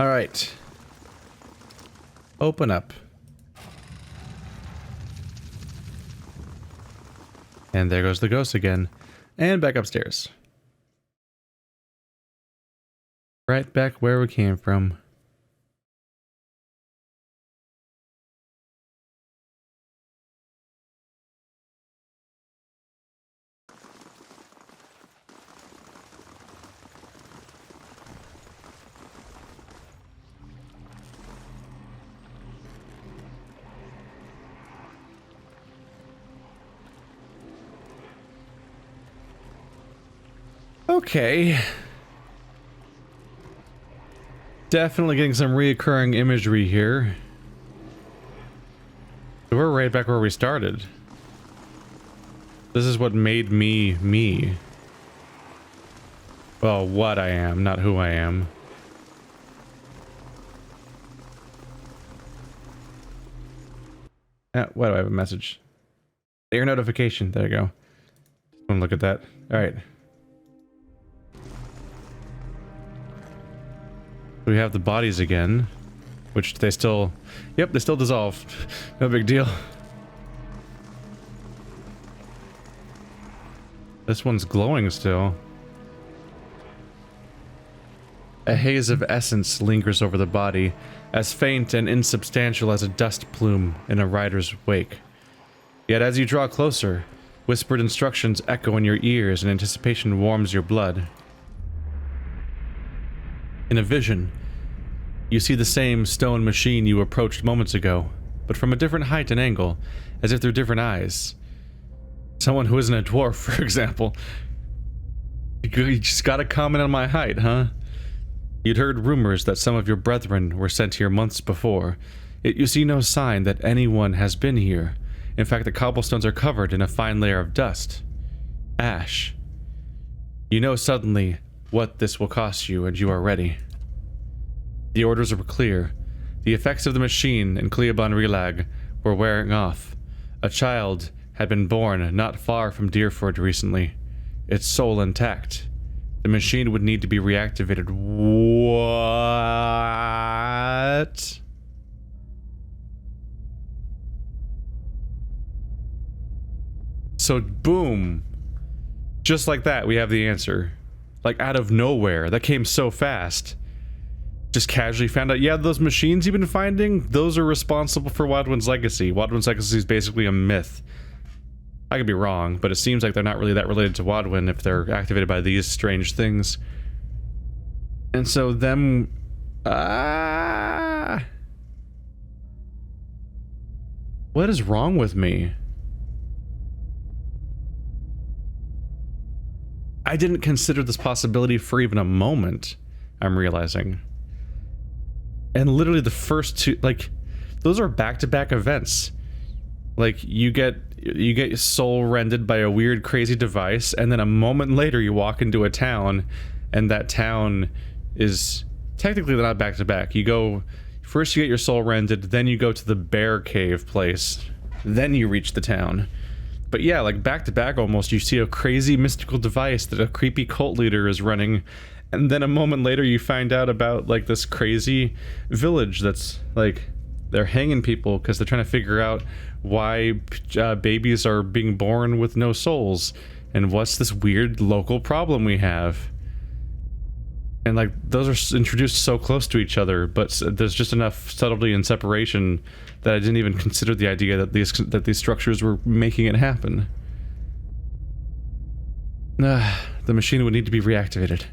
Alright. Open up. And there goes the ghost again. And back upstairs. Right back where we came from. Okay. Definitely getting some reoccurring imagery here. We're right back where we started. This is what made me, me. Well, what I am, not who I am. Why do I have a message? Air notification. There you go. Just want to look at that. Alright. We have the bodies again, which they still... Yep, they still dissolve. No big deal. This one's glowing still. A haze of essence lingers over the body, as faint and insubstantial as a dust plume in a rider's wake. Yet as you draw closer, whispered instructions echo in your ears and anticipation warms your blood. In a vision, you see the same stone machine you approached moments ago, but from a different height and angle, as if through different eyes. Someone who isn't a dwarf, for example. You just gotta comment on my height, huh? You'd heard rumors that some of your brethren were sent here months before, yet you see no sign that anyone has been here. In fact, the cobblestones are covered in a fine layer of dust. Ash. You know suddenly what this will cost you, and you are ready. The orders were clear. The effects of the machine in Cleobon Relag were wearing off. A child had been born not far from Deerford recently, its soul intact. The machine would need to be reactivated. What? So, boom. Just like that, we have the answer. Like, out of nowhere. That came so fast. Just casually found out, yeah, those machines you've been finding, those are responsible for Wadwin's legacy. Wadwin's legacy is basically a myth. I could be wrong, but it seems like they're not really that related to Wadwin if they're activated by these strange things. And so them... What is wrong with me? I didn't consider this possibility for even a moment, I'm realizing. And literally the first two, like, those are back-to-back events. Like, you get your soul rended by a weird, crazy device, and then a moment later you walk into a town, and that town is technically not back-to-back. You go, first you get your soul rended, then you go to the bear cave place, then you reach the town. But yeah, like back-to-back almost, you see a crazy mystical device that a creepy cult leader is running, and then a moment later you find out about, like, this crazy village that's, like, they're hanging people because they're trying to figure out why babies are being born with no souls, and what's this weird local problem we have. And, like, those are introduced so close to each other, but there's just enough subtlety and separation that I didn't even consider the idea that these structures were making it happen. The machine would need to be reactivated.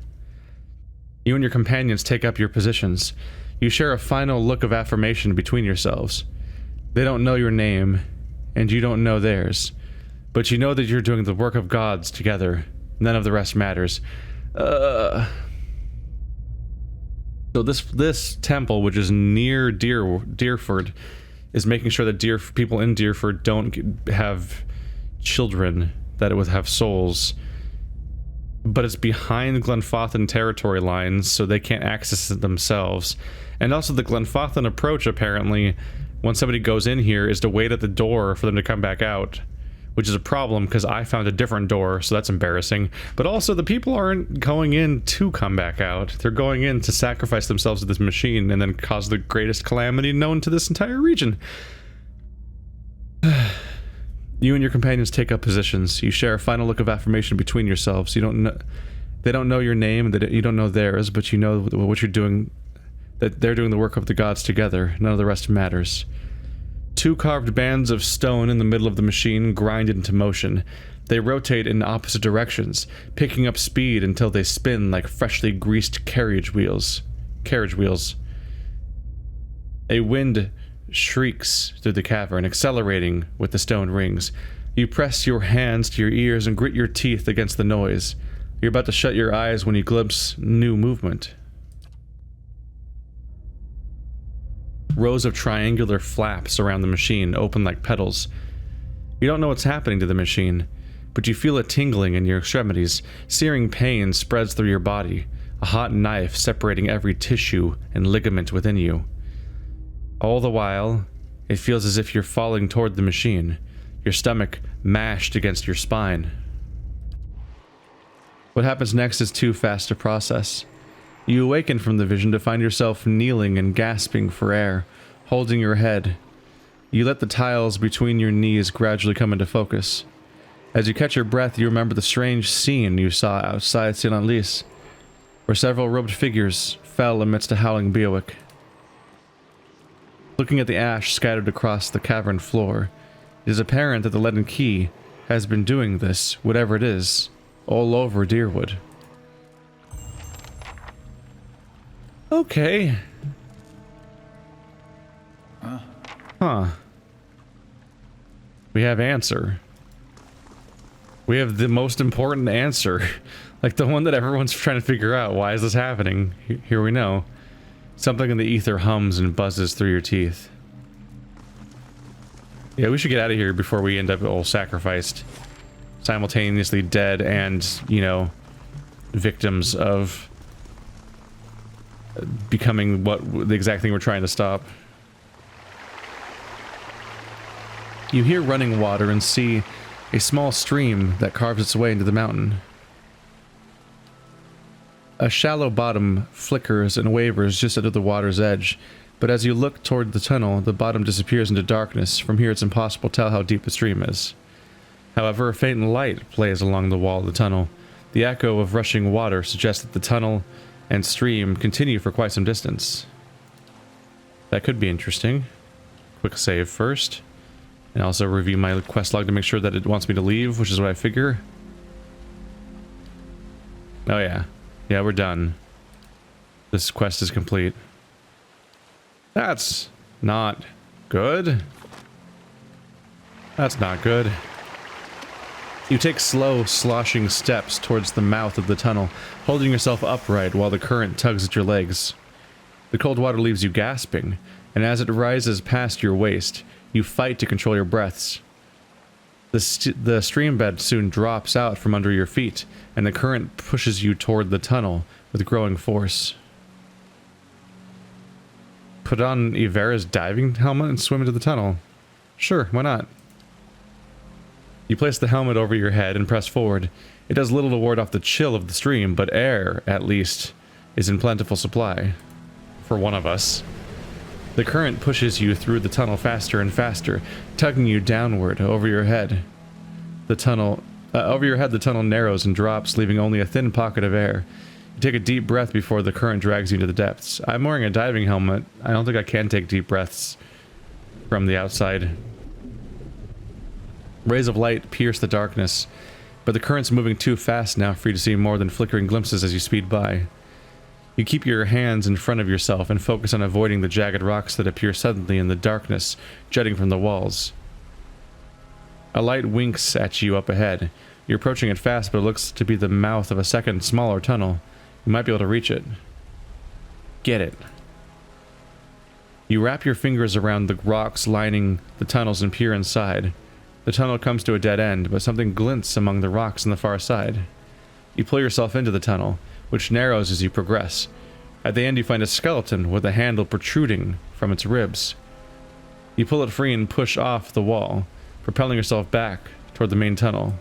You and your companions take up your positions. You share a final look of affirmation between yourselves. They don't know your name, and you don't know theirs. But you know that you're doing the work of gods together. None of the rest matters. So this temple, which is near Deerford, is making sure that people in Deerford don't have children that would have souls. But it's behind Glenfothen territory lines, so they can't access it themselves. And also the Glenfothen approach, apparently, when somebody goes in here, is to wait at the door for them to come back out. which is a problem because I found a different door, so that's embarrassing. But also, the people aren't going in to come back out. They're going in to sacrifice themselves to this machine and then cause the greatest calamity known to this entire region. You and your companions take up positions. You share a final look of affirmation between yourselves. You don't know, they don't know your name, you don't know theirs, but you know what you're doing, that they're doing the work of the gods together. None of the rest matters. 2 carved bands of stone in the middle of the machine grind into motion. They rotate in opposite directions, picking up speed until they spin like freshly greased carriage wheels. A wind shrieks through the cavern, accelerating with the stone rings. You press your hands to your ears and grit your teeth against the noise. You're about to shut your eyes when you glimpse new movement. Rows of triangular flaps around the machine open like petals. You don't know what's happening to the machine, but you feel a tingling in your extremities. Searing pain spreads through your body, a hot knife separating every tissue and ligament within you. All the while, it feels as if you're falling toward the machine, your stomach mashed against your spine. What happens next is too fast to process. You awaken from the vision to find yourself kneeling and gasping for air, holding your head. You let the tiles between your knees gradually come into focus. As you catch your breath, you remember the strange scene you saw outside St. where several robed figures fell amidst a howling Beowick. Looking at the ash scattered across the cavern floor, it is apparent that the leaden key has been doing this, whatever it is, all over Deerwood. Okay. Huh. We have answer. We have the most important answer. Like the one that everyone's trying to figure out. Why is this happening? Here we know. Something in the ether hums and buzzes through your teeth. Yeah, we should get out of here before we end up all sacrificed. Simultaneously dead and, you know, victims of becoming the exact thing we're trying to stop. You hear running water and see a small stream that carves its way into the mountain. A shallow bottom flickers and wavers just under the water's edge, but as you look toward the tunnel, the bottom disappears into darkness. From here it's impossible to tell how deep the stream is. However, a faint light plays along the wall of the tunnel. The echo of rushing water suggests that the tunnel and stream continue for quite some distance. That could be interesting. Quick save first. And also review my quest log to make sure that it wants me to leave, which is what I figure. Oh yeah. Yeah, we're done. This quest is complete. That's not good. That's not good. You take slow, sloshing steps towards the mouth of the tunnel, holding yourself upright while the current tugs at your legs. The cold water leaves you gasping, and as it rises past your waist, you fight to control your breaths. The stream bed soon drops out from under your feet, and the current pushes you toward the tunnel with growing force. Put on Ivera's diving helmet and swim into the tunnel. Sure, why not? You place the helmet over your head and press forward. It does little to ward off the chill of the stream, but air, at least, is in plentiful supply. For one of us. The current pushes you through the tunnel faster and faster, tugging you downward over your head. The tunnel narrows and drops, leaving only a thin pocket of air. You take a deep breath before the current drags you into the depths. I'm wearing a diving helmet. I don't think I can take deep breaths from the outside. Rays of light pierce the darkness, but the current's moving too fast now for you to see more than flickering glimpses as you speed by. You keep your hands in front of yourself and focus on avoiding the jagged rocks that appear suddenly in the darkness, jutting from the walls. A light winks at you up ahead. You're approaching it fast, but it looks to be the mouth of a second, smaller tunnel. You might be able to reach it. Get it. You wrap your fingers around the rocks lining the tunnels and peer inside. The tunnel comes to a dead end, but something glints among the rocks on the far side. You pull yourself into the tunnel, which narrows as you progress. At the end you find a skeleton with a handle protruding from its ribs. You pull it free and push off the wall, propelling yourself back toward the main tunnel.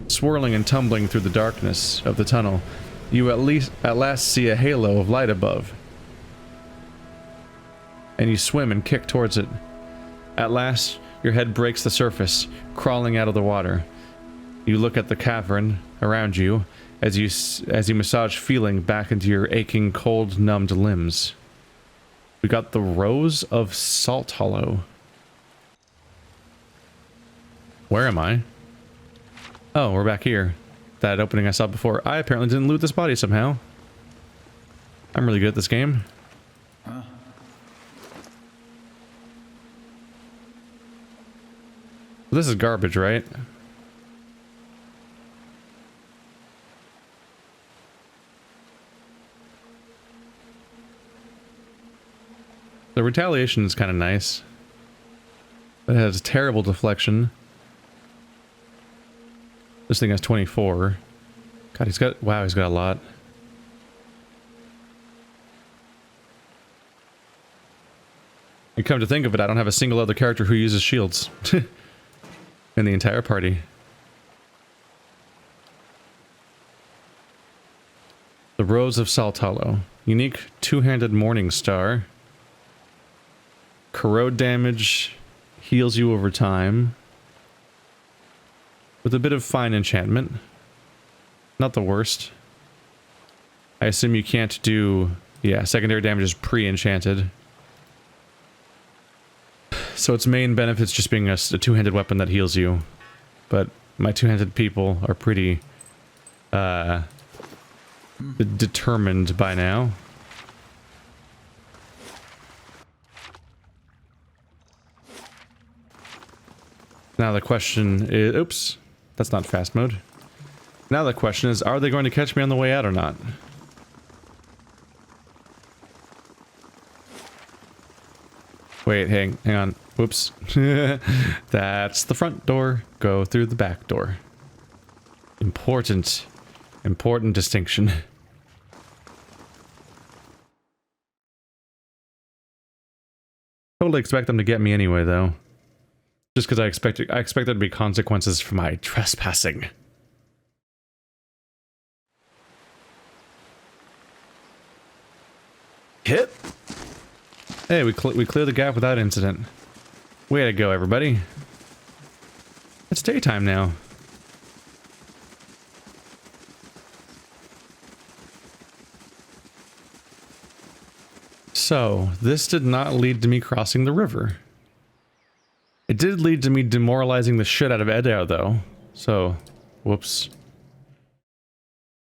Swirling and tumbling through the darkness of the tunnel, you at last see a halo of light above. And you swim and kick towards it. At last, your head breaks the surface, crawling out of the water. You look at the cavern around you as you massage feeling back into your aching, cold, numbed limbs. We got the Rose of Salt Hollow. Where am I? Oh, we're back here. That opening I saw before. I apparently didn't loot this body somehow. I'm really good at this game. Huh? This is garbage, right? The retaliation is kind of nice. But it has terrible deflection. This thing has 24. God, he's got... Wow, he's got a lot. You come to think of it, I don't have a single other character who uses shields. In the entire party. The Rose of Salt Hollow. Unique two-handed Morning Star. Corrode damage. Heals you over time. With a bit of fine enchantment. Not the worst. I assume you can't do... Yeah, secondary damage is pre-enchanted. So its main benefit's just being a two-handed weapon that heals you. But my two-handed people are pretty... determined by now. Now the question is... Oops. That's not fast mode. Now the question is, are they going to catch me on the way out or not? Wait, hang on. Whoops. That's the front door. Go through the back door. Important distinction. Totally expect them to get me anyway, though. Just because I expect there to be consequences for my trespassing. Hit. Hey, we cleared the gap without incident. Way to go, everybody. It's daytime now. So, this did not lead to me crossing the river. It did lead to me demoralizing the shit out of Eder, though. So, whoops.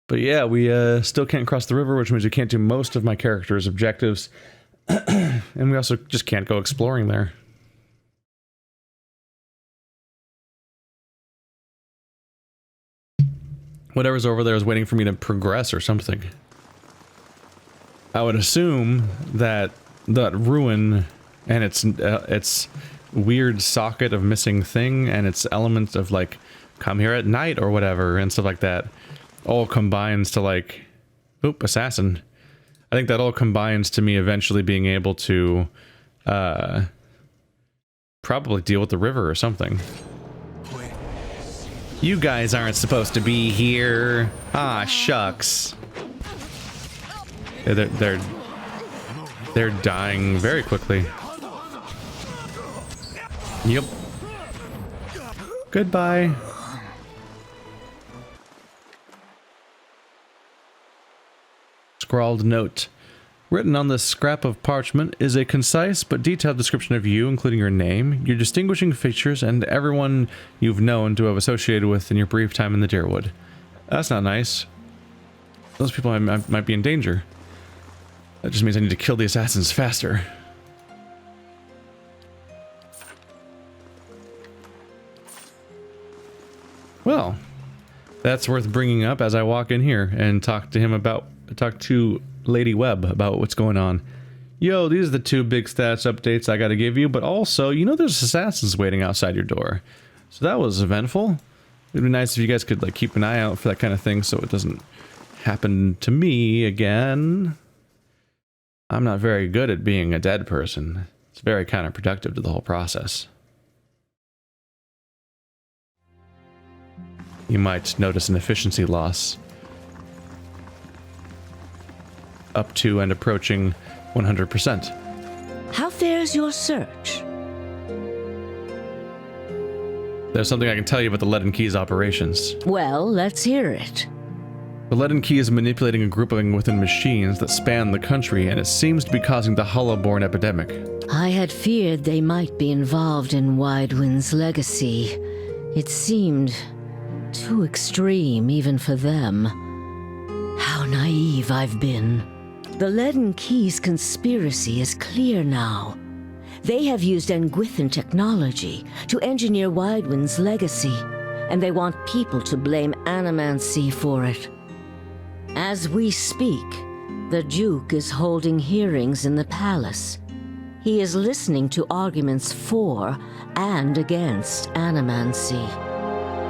But yeah, we still can't cross the river, which means we can't do most of my character's objectives. And we also just can't go exploring there. Whatever's over there is waiting for me to progress or something. I would assume that that ruin and its weird socket of missing thing and its element of like come here at night or whatever and stuff like that all combines to like oop, assassin. I think that all combines to me eventually being able to probably deal with the river or something. You guys aren't supposed to be here. Ah, shucks. They're dying very quickly. Yep. Goodbye. Scrawled note. Written on this scrap of parchment is a concise but detailed description of you, including your name, your distinguishing features, and everyone you've known to have associated with in your brief time in the Deerwood. That's not nice. Those people might be in danger. That just means I need to kill the assassins faster. Well, that's worth bringing up as I walk in here and talk to Lady Webb about what's going on. Yo, these are the two big stats updates I gotta give you, but also, you know there's assassins waiting outside your door. So that was eventful. It'd be nice if you guys could like keep an eye out for that kind of thing so it doesn't happen to me again. I'm not very good at being a dead person. It's very counterproductive to the whole process. you might notice an efficiency loss. Up to and approaching 100%. How fares your search? There's something I can tell you about the Leaden Key's operations. Well, let's hear it. The Leaden Key is manipulating a grouping within machines that span the country, and it seems to be causing the Hollowborn epidemic. I had feared they might be involved in Widewind's legacy. It seemed too extreme even for them. How naive I've been. The Leaden Key's conspiracy is clear now. They have used Engwithan technology to engineer Widewind's legacy, and they want people to blame Animancy for it. As we speak, the Duke is holding hearings in the palace. He is listening to arguments for and against Animancy.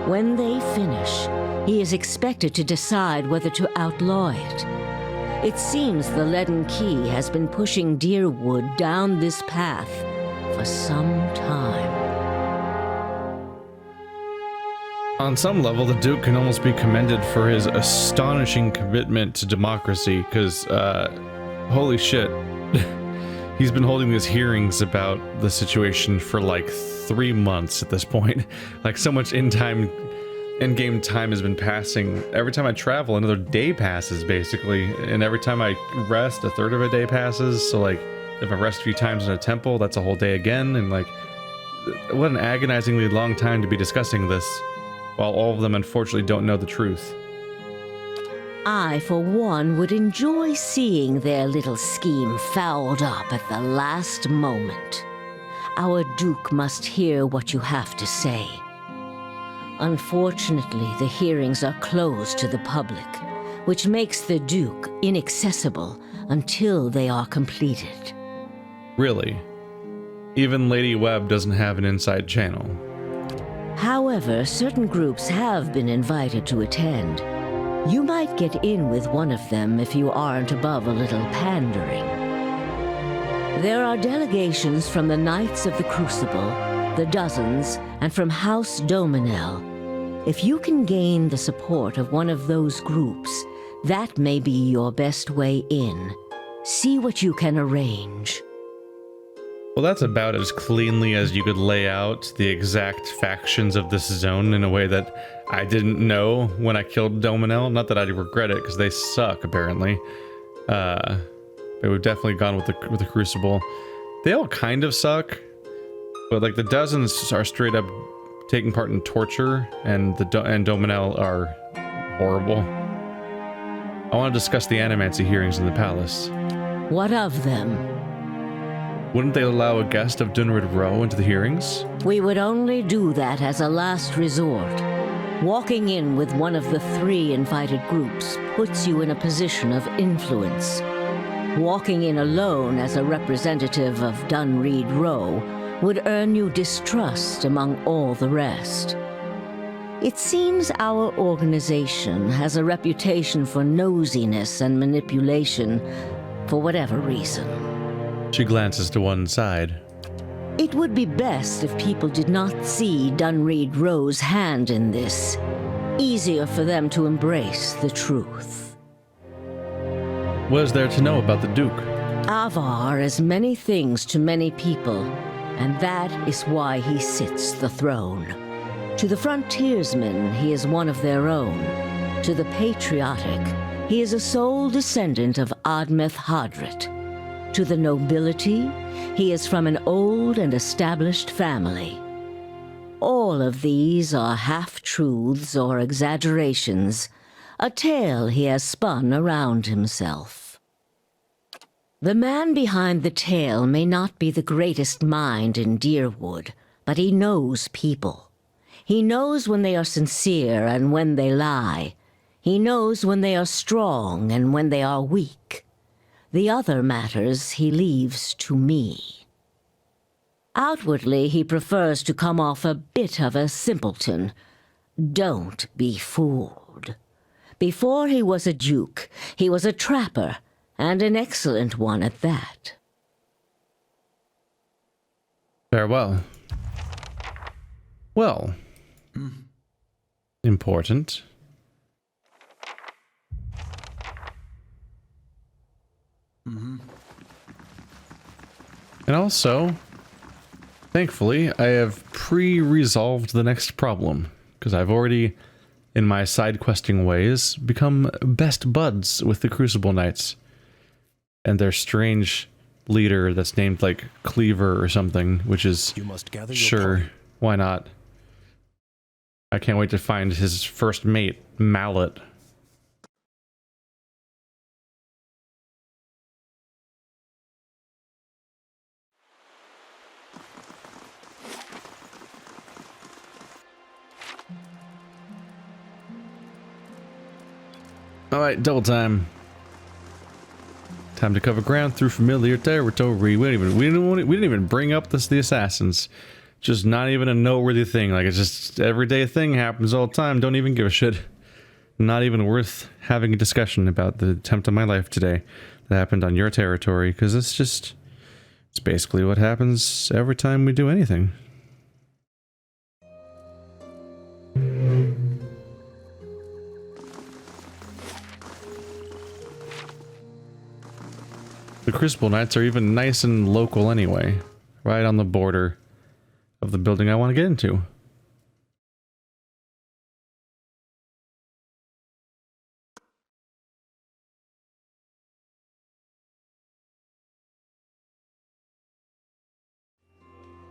When they finish, he is expected to decide whether to outlaw it. It seems the Leaden Key has been pushing Deerwood down this path for some time. On some level, the Duke can almost be commended for his astonishing commitment to democracy, because, holy shit, he's been holding these hearings about the situation for like 3 months at this point. Like, so much in-game time has been passing. Every time I travel, another day passes, basically, and every time I rest, a third of a day passes, so like, if I rest a few times in a temple, that's a whole day again, and like, what an agonizingly long time to be discussing this, while all of them unfortunately don't know the truth. I, for one, would enjoy seeing their little scheme fouled up at the last moment. Our Duke must hear what you have to say. Unfortunately, the hearings are closed to the public, which makes the Duke inaccessible until they are completed. Really? Even Lady Webb doesn't have an inside channel. However, certain groups have been invited to attend. You might get in with one of them if you aren't above a little pandering. There are delegations from the Knights of the Crucible, the Dozens, and from House Dominel. If you can gain the support of one of those groups, that may be your best way in. See what you can arrange. Well, that's about as cleanly as you could lay out the exact factions of this zone in a way that I didn't know when I killed Dominel. Not that I regret it, because they suck, apparently. But we've definitely gone with the Crucible. They all kind of suck, but like the Dozens are straight up taking part in torture, and Dominel are horrible. I want to discuss the Animancy hearings in the palace. What of them? Wouldn't they allow a guest of Dunrid Row into the hearings? We would only do that as a last resort. Walking in with one of the 3 invited groups puts you in a position of influence. Walking in alone as a representative of Dunreed Row would earn you distrust among all the rest. It seems our organization has a reputation for nosiness and manipulation for whatever reason. She glances to one side. It would be best if people did not see Dunreed Row's hand in this. Easier for them to embrace the truth. What is there to know about the Duke? Avar is many things to many people, and that is why he sits the throne. To the frontiersmen, he is one of their own. To the patriotic, he is a sole descendant of Admeth Hadrit. To the nobility, he is from an old and established family. All of these are half-truths or exaggerations, a tale he has spun around himself. The man behind the tale may not be the greatest mind in Deerwood, but he knows people. He knows when they are sincere and when they lie. He knows when they are strong and when they are weak. The other matters he leaves to me. Outwardly, he prefers to come off a bit of a simpleton. Don't be fooled. Before he was a duke, he was a trapper, and an excellent one at that. Farewell. Well, Important. And also, thankfully, I have pre-resolved the next problem, because I've already, in my side-questing ways, become best buds with the Crucible Knights. And their strange leader that's named, like, Cleaver or something, which is, You must gather your sure, party. why not? I can't wait to find his first mate, Mallet. Alright, double time. Time to cover ground through familiar territory. We didn't even bring up the assassins. Just not even a noteworthy thing. Like, it's just everyday thing, happens all the time. Don't even give a shit. Not even worth having a discussion about the attempt of my life today that happened on your territory, because it's basically what happens every time we do anything. The Crucible Knights are even nice and local anyway, right on the border of the building I want to get into.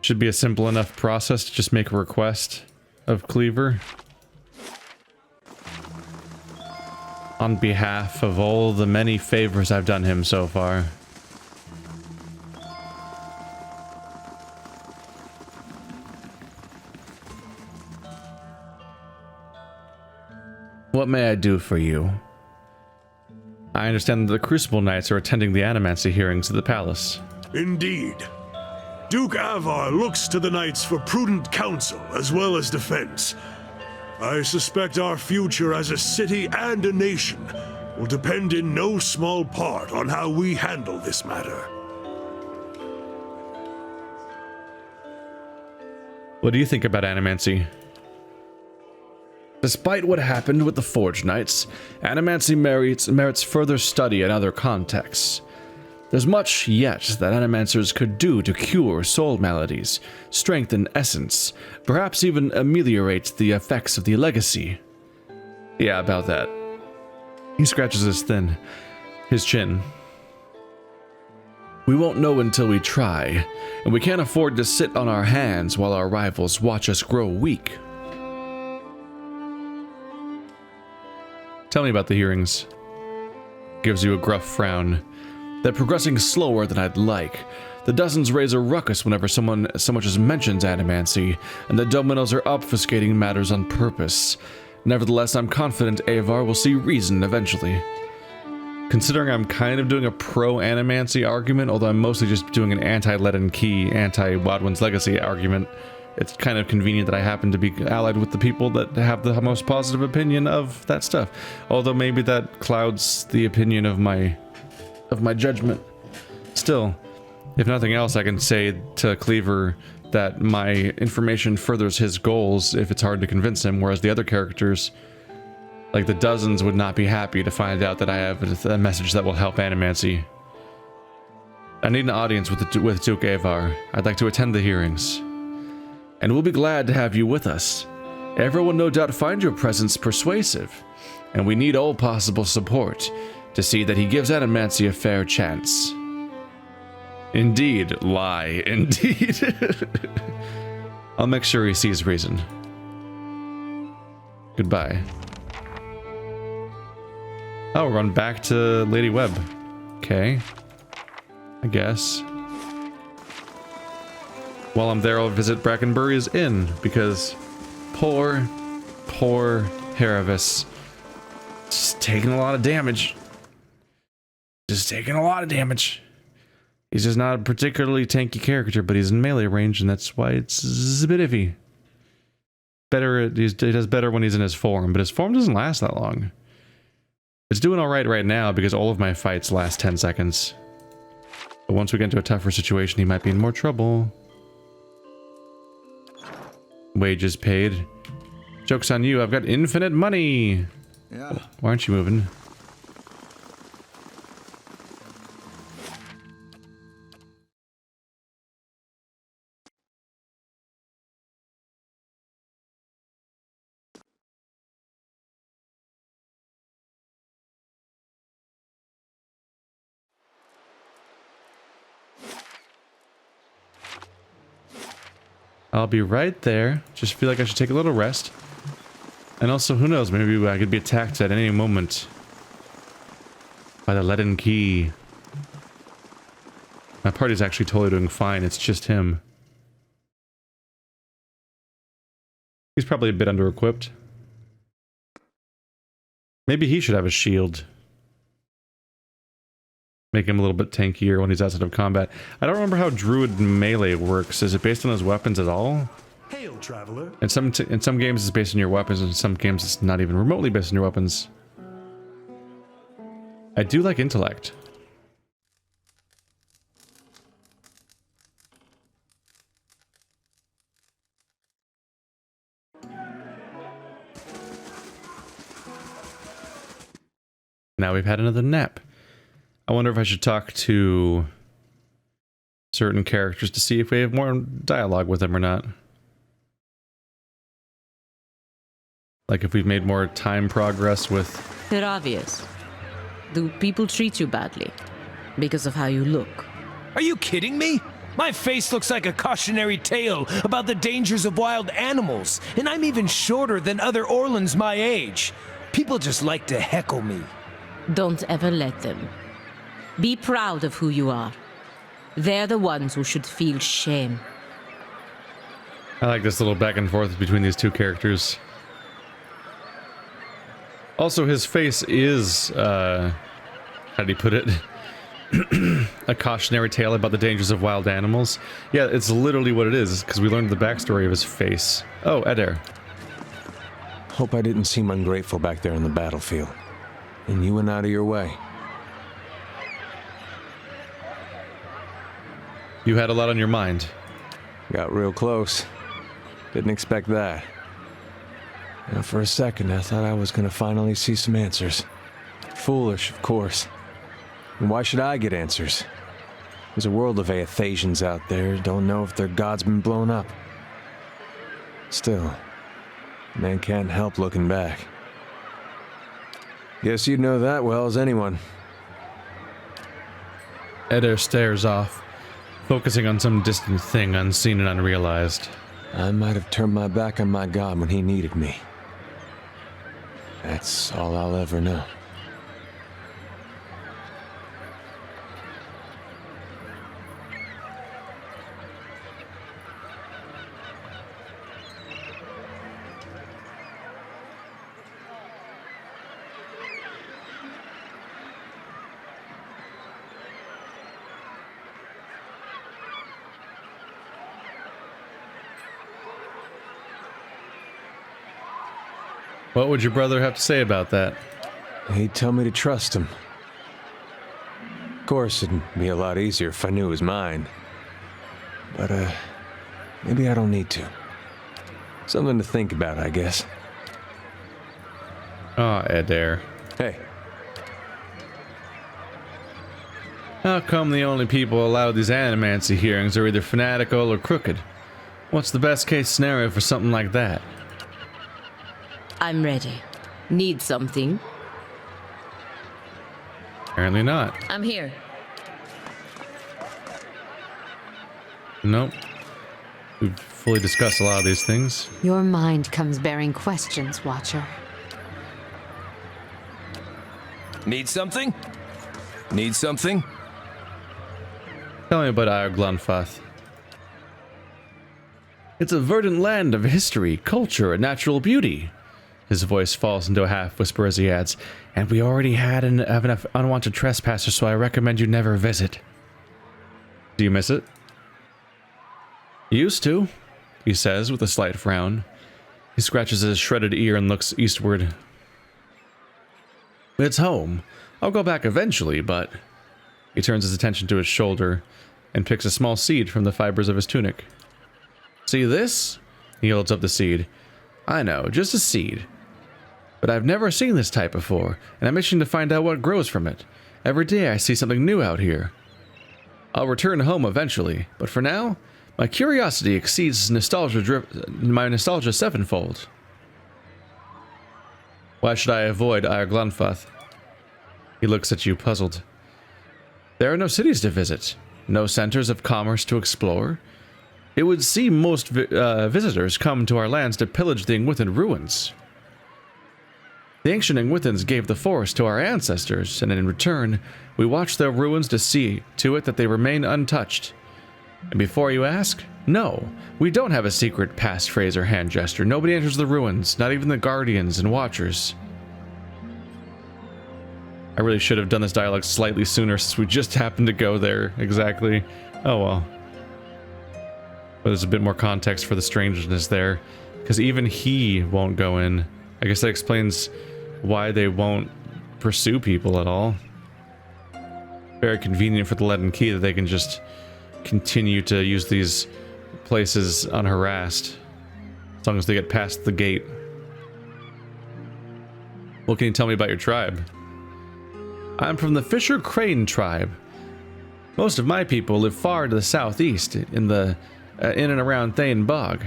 Should be a simple enough process to just make a request of Cleaver. On behalf of all the many favors I've done him so far. What may I do for you? I understand that the Crucible Knights are attending the Animancy hearings at the palace. Indeed. Duke Avar looks to the knights for prudent counsel as well as defense. I suspect our future as a city and a nation will depend in no small part on how we handle this matter. What do you think about Animancy? Despite what happened with the Forge Knights, Animancy merits further study in other contexts. There's much yet that Animancers could do to cure soul maladies, strengthen essence, perhaps even ameliorate the effects of the legacy. Yeah, about that. He scratches his chin. We won't know until we try, and we can't afford to sit on our hands while our rivals watch us grow weak. Tell me about the hearings. Gives you a gruff frown. They're progressing slower than I'd like. The dozens raise a ruckus whenever someone so much as mentions Animancy, and the dominoes are obfuscating matters on purpose. Nevertheless, I'm confident Avar will see reason eventually. Considering I'm kind of doing a pro-Animancy argument, although I'm mostly just doing an anti-Leaden Key, anti-Wadwin's Legacy argument, it's kind of convenient that I happen to be allied with the people that have the most positive opinion of that stuff. Although maybe that clouds the opinion of my judgment. Still, if nothing else, I can say to Cleaver that my information furthers his goals if it's hard to convince him, whereas the other characters, like the dozens, would not be happy to find out that I have a message that will help Animancy. I need an audience with Duke Avar. I'd like to attend the hearings. And we'll be glad to have you with us. Everyone no doubt find your presence persuasive, and we need all possible support to see that he gives Animancy a fair chance. Indeed, lie, indeed. I'll make sure he sees reason. Goodbye. Oh, we're going back to Lady Webb. Okay. I guess. While I'm there, I'll visit Brackenbury's inn, because poor Haravis. Just taking a lot of damage. He's just not a particularly tanky character, but he's in melee range, and that's why it's a bit iffy. He does better when he's in his form, but his form doesn't last that long. It's doing alright right now, because all of my fights last 10 seconds. But once we get into a tougher situation, he might be in more trouble. Wages paid. Joke's on you, I've got infinite money! Yeah. Why aren't you moving? I'll be right there. Just feel like I should take a little rest. And also, who knows, maybe I could be attacked at any moment by the leaden key. My party's actually totally doing fine, it's just him. He's probably a bit under-equipped. Maybe he should have a shield. Make him a little bit tankier when he's outside of combat. I don't remember how Druid melee works. Is it based on his weapons at all? Hail, traveler. In some games it's based on your weapons, and in some games it's not even remotely based on your weapons. I do like intellect. Now we've had another nap. I wonder if I should talk to certain characters to see if we have more dialogue with them or not. Like if we've made more time progress with... They're obvious. Do people treat you badly? Because of how you look? Are you kidding me? My face looks like a cautionary tale about the dangers of wild animals, and I'm even shorter than other Orlans my age. People just like to heckle me. Don't ever let them. Be proud of who you are. They're the ones who should feel shame. I like this little back and forth between these two characters. Also, his face is, how did he put it? A cautionary tale about the dangers of wild animals. Yeah, it's literally what it is, because we learned the backstory of his face. Oh, Adair. Hope I didn't seem ungrateful back there on the battlefield. And you went out of your way. You had a lot on your mind. Got real close. Didn't expect that. Now, for a second, I thought I was gonna finally see some answers. Foolish, of course. And why should I get answers? There's a world of Aethasians out there who don't know if their god's been blown up. Still, man can't help looking back. Guess you'd know that well as anyone. Adair stares off, focusing on some distant thing unseen and unrealized. I might have turned my back on my god when he needed me. That's all I'll ever know. What would your brother have to say about that? He'd tell me to trust him. Of course, it'd be a lot easier if I knew it was mine. But, maybe I don't need to. Something to think about, I guess. Ah, Adair. Hey. How come the only people allowed these Animancy hearings are either fanatical or crooked? What's the best case scenario for something like that? I'm ready. Need something? Apparently not. I'm here. Nope. We've fully discussed a lot of these things. Your mind comes bearing questions, Watcher. Need something? Need something? Tell me about our Glunfath. It's a verdant land of history, culture, and natural beauty. His voice falls into a half-whisper as he adds, and we already have enough unwanted trespassers, so I recommend you never visit. Do you miss it? Used to, he says with a slight frown. He scratches his shredded ear and looks eastward. It's home. I'll go back eventually, but... He turns his attention to his shoulder and picks a small seed from the fibers of his tunic. See this? He holds up the seed. I know, just a seed. But I've never seen this type before, and I'm itching to find out what grows from it. Every day I see something new out here. I'll return home eventually, but for now, my curiosity exceeds my nostalgia sevenfold. Why should I avoid Glanfath? He looks at you, puzzled. There are no cities to visit, no centers of commerce to explore. It would seem most visitors come to our lands to pillage the Ingwithan ruins. The ancient Ingwithans gave the forest to our ancestors, and in return, we watch their ruins to see to it that they remain untouched. And before you ask, no, we don't have a secret passphrase or hand gesture. Nobody enters the ruins, not even the guardians and watchers. I really should have done this dialogue slightly sooner since we just happened to go there, exactly. Oh well. But there's a bit more context for the strangeness there, because even he won't go in. I guess that explains why they won't pursue people at all. Very convenient for the leaden key that they can just continue to use these places unharassed, as long as they get past the gate. What can you tell me about your tribe? I'm from the Fisher Crane tribe. Most of my people live far to the southeast, in and around Thane Bog.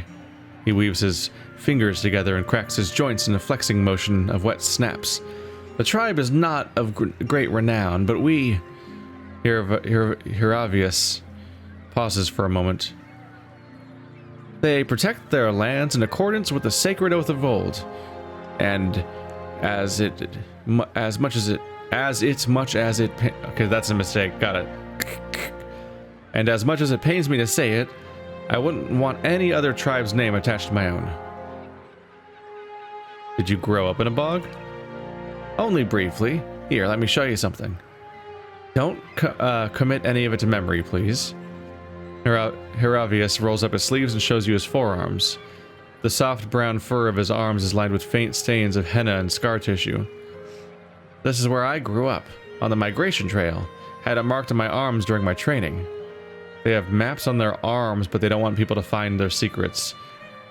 He weaves his fingers together and cracks his joints in a flexing motion of wet snaps. The tribe is not of great renown, but we... Hiravius pauses for a moment. They protect their lands in accordance with the sacred oath of old, and as much as it okay, that's a mistake, got it. And as much as it pains me to say it, I wouldn't want any other tribe's name attached to my own. Did you grow up in a bog? Only briefly. Here, let me show you something. Don't commit any of it to memory, please. Hiravius rolls up his sleeves and shows you his forearms. The soft brown fur of his arms is lined with faint stains of henna and scar tissue. This is where I grew up, on the migration trail. Had it marked on my arms during my training. They have maps on their arms, but they don't want people to find their secrets.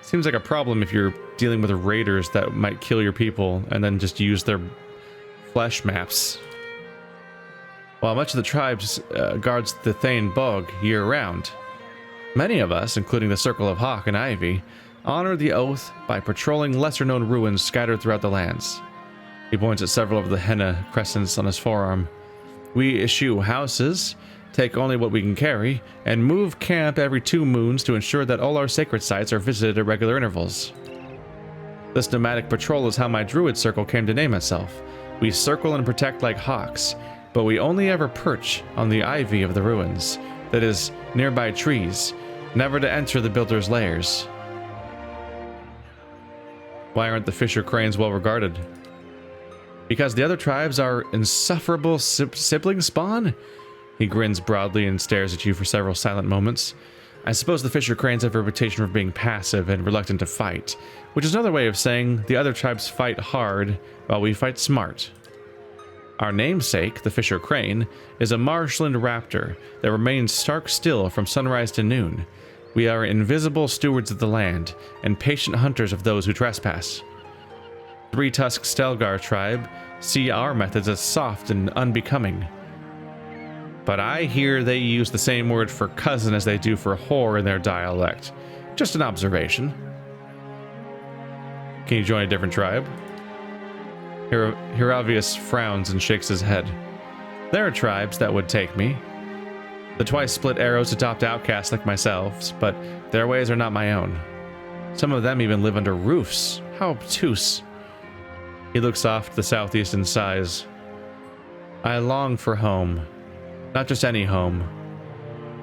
Seems like a problem if you're dealing with raiders that might kill your people and then just use their flesh maps. While much of the tribe guards the Thane Bog year-round, many of us, including the Circle of Hawk and Ivy, honor the oath by patrolling lesser-known ruins scattered throughout the lands. He points at several of the henna crescents on his forearm. We issue houses, take only what we can carry, and move camp every 2 moons to ensure that all our sacred sites are visited at regular intervals. This nomadic patrol is how my druid circle came to name itself. We circle and protect like hawks, but we only ever perch on the ivy of the ruins, that is, nearby trees, never to enter the builder's lairs. Why aren't the Fisher Cranes well regarded? Because the other tribes are insufferable sibling spawn? He grins broadly and stares at you for several silent moments. I suppose the Fisher Cranes have a reputation for being passive and reluctant to fight, which is another way of saying the other tribes fight hard while we fight smart. Our namesake, the Fisher Crane, is a marshland raptor that remains stark still from sunrise to noon. We are invisible stewards of the land and patient hunters of those who trespass. Three-tusked Stelgar tribe see our methods as soft and unbecoming. But I hear they use the same word for cousin as they do for whore in their dialect. Just an observation. Can you join a different tribe? Hiravius frowns and shakes his head. There are tribes that would take me. The twice-split arrows adopt outcasts like myself, but their ways are not my own. Some of them even live under roofs. How obtuse. He looks off to the southeast and sighs. I long for home. Not just any home.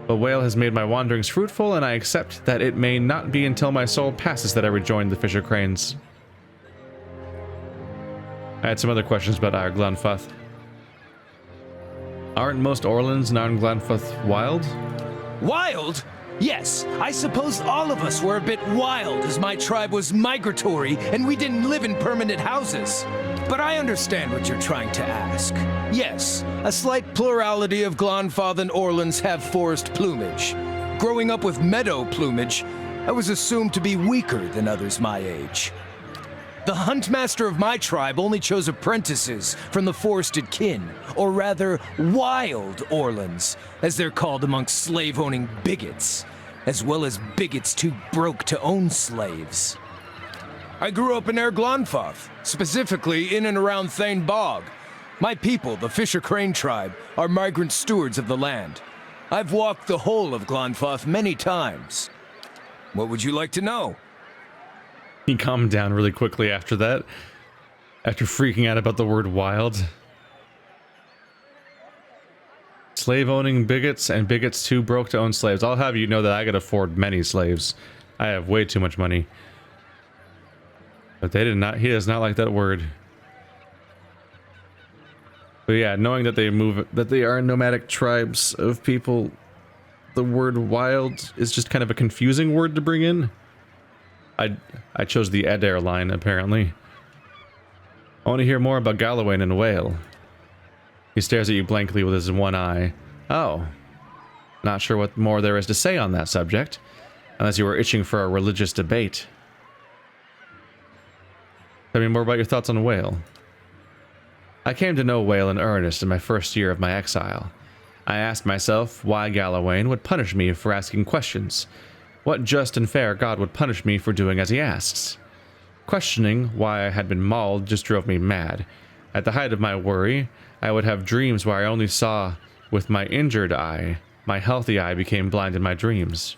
But Whale has made my wanderings fruitful, and I accept that it may not be until my soul passes that I rejoin the Fisher Cranes. I had some other questions about Glanfath. Aren't most Orlans in Glanfath wild? Wild? Yes, I suppose all of us were a bit wild as my tribe was migratory and we didn't live in permanent houses. But I understand what you're trying to ask. Yes, a slight plurality of Glanfathan Orlans have forest plumage. Growing up with meadow plumage, I was assumed to be weaker than others my age. The huntmaster of my tribe only chose apprentices from the forested kin, or rather, wild Orlans, as they're called amongst slave-owning bigots, as well as bigots too broke to own slaves. I grew up in Glonfoth, specifically in and around Thane Bog. My people, the Fisher Crane tribe, are migrant stewards of the land. I've walked the whole of Glonfoth many times. What would you like to know? He calmed down really quickly after that, after freaking out about the word wild. Slave-owning bigots and bigots too broke to own slaves. I'll have you know that I could afford many slaves. I have way too much money. But they did not, he does not like that word. But yeah, knowing that they are nomadic tribes of people, the word wild is just kind of a confusing word to bring in. I chose the Adair line, apparently. I want to hear more about Galawain and Whale. He stares at you blankly with his one eye. Oh. Not sure what more there is to say on that subject, unless you were itching for a religious debate. Tell me more about your thoughts on Whale. I came to know Whale in earnest in my first year of my exile. I asked myself why Galawain would punish me for asking questions. What just and fair god would punish me for doing as he asks? Questioning why I had been mauled just drove me mad. At the height of my worry, I would have dreams where I only saw with my injured eye. My healthy eye became blind in my dreams.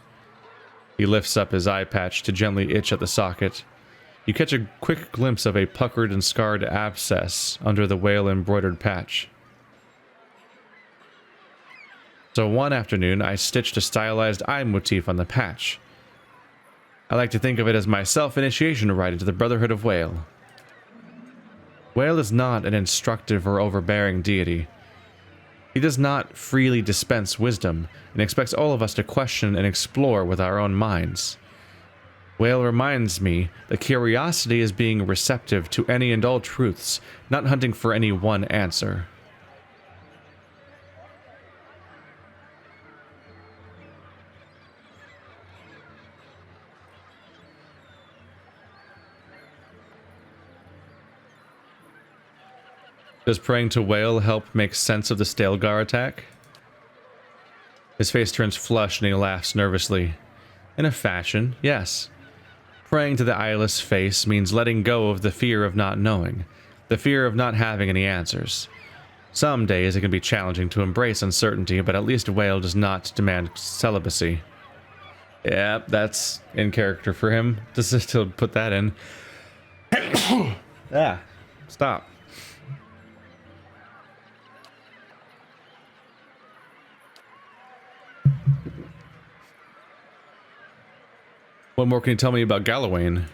He lifts up his eye patch to gently itch at the socket. You catch a quick glimpse of a puckered and scarred abscess under the whale-embroidered patch. So one afternoon, I stitched a stylized eye motif on the patch. I like to think of it as my self-initiation rite into the Brotherhood of Whale. Whale is not an instructive or overbearing deity. He does not freely dispense wisdom, and expects all of us to question and explore with our own minds. Whale reminds me that curiosity is being receptive to any and all truths, not hunting for any one answer. Does praying to Whale help make sense of the Stalgar attack? His face turns flushed and he laughs nervously. In a fashion, yes. Praying to the eyeless face means letting go of the fear of not knowing, the fear of not having any answers. Some days it can be challenging to embrace uncertainty, but at least Whale does not demand celibacy. Yeah, that's in character for him, just to put that in. Ah, stop. What more can you tell me about Galawain?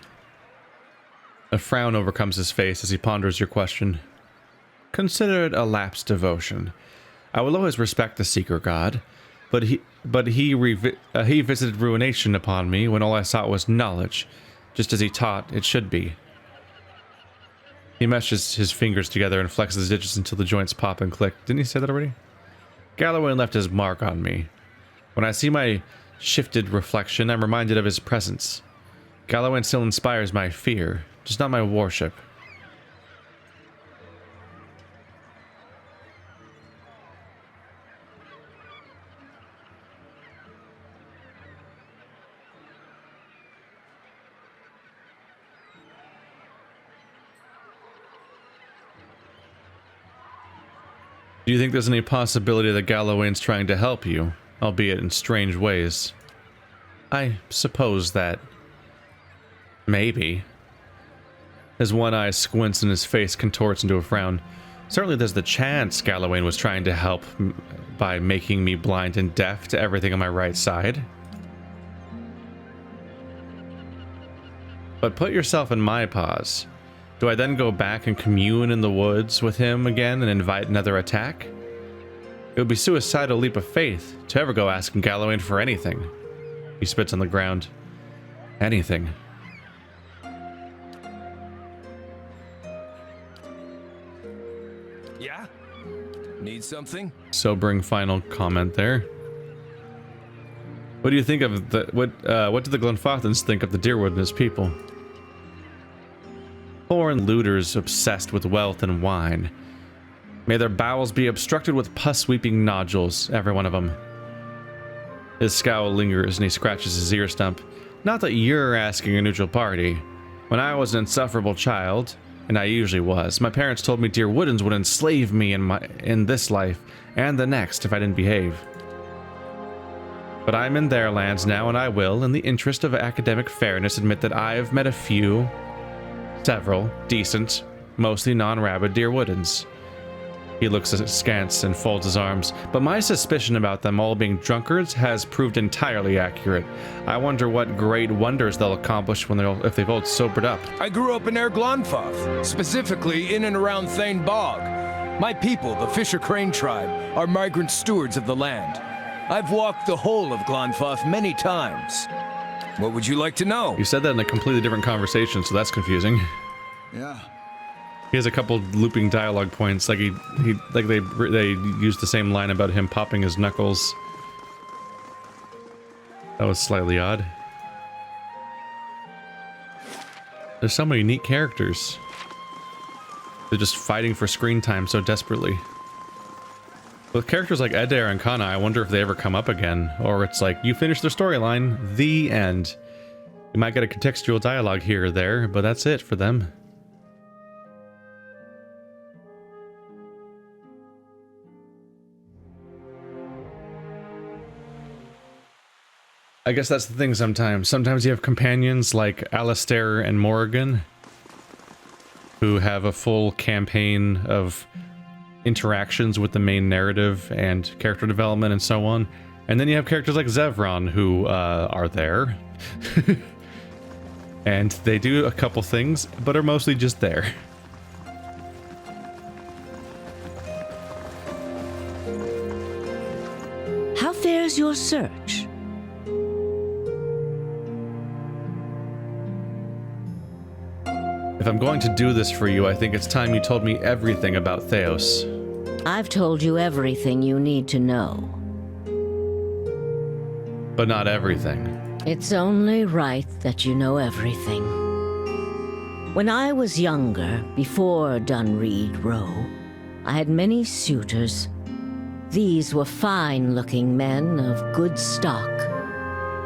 A frown overcomes his face as he ponders your question. Consider it a lapsed devotion. I will always respect the Seeker God, but he visited ruination upon me when all I sought was knowledge, just as he taught it should be. He meshes his fingers together and flexes his digits until the joints pop and click. Didn't he say that already? Galawain left his mark on me. When I see my shifted reflection, I'm reminded of his presence. Galawain still inspires my fear, just not my worship. Do you think there's any possibility that Galawain's trying to help you? Albeit in strange ways. I suppose that... maybe. His one eye squints and his face contorts into a frown. Certainly there's the chance Galawain was trying to help by making me blind and deaf to everything on my right side. But put yourself in my paws. Do I then go back and commune in the woods with him again and invite another attack? It would be suicidal leap of faith to ever go asking Galawain for anything. He spits on the ground. Anything. Yeah? Need something? Sobering final comment there. What do you think of the what do the Glenfothans think of the Deerwood and his people? Foreign looters obsessed with wealth and wine. May their bowels be obstructed with pus-weeping nodules, every one of them. His scowl lingers and he scratches his ear stump. Not that you're asking a neutral party. When I was an insufferable child, and I usually was, my parents told me dear Woodens would enslave me in this life and the next if I didn't behave. But I'm in their lands now, and I will, in the interest of academic fairness, admit that I have met several, decent, mostly non-rabid dear Woodens. He looks askance and folds his arms, but my suspicion about them all being drunkards has proved entirely accurate. I wonder what great wonders they'll accomplish if they've all sobered up. I grew up in Glonfoth, specifically in and around Thane Bog. My people, the Fisher Crane tribe, are migrant stewards of the land. I've walked the whole of Glonfoth many times. What would you like to know? You said that in a completely different conversation, so that's confusing. Yeah. He has a couple looping dialogue points, like they used the same line about him popping his knuckles. That was slightly odd. There's so many neat characters. They're just fighting for screen time so desperately. With characters like Adair and Kana, I wonder if they ever come up again, or it's like, you finish their storyline, the end. You might get a contextual dialogue here or there, but that's it for them. I guess that's the thing sometimes. Sometimes you have companions like Alistair and Morrigan, who have a full campaign of interactions with the main narrative and character development and so on. And then you have characters like Zevron who are there. And they do a couple things, but are mostly just there. How fares your search? If I'm going to do this for you, I think it's time you told me everything about Theos. I've told you everything you need to know. But not everything. It's only right that you know everything. When I was younger, before Dunreed Row, I had many suitors. These were fine-looking men of good stock,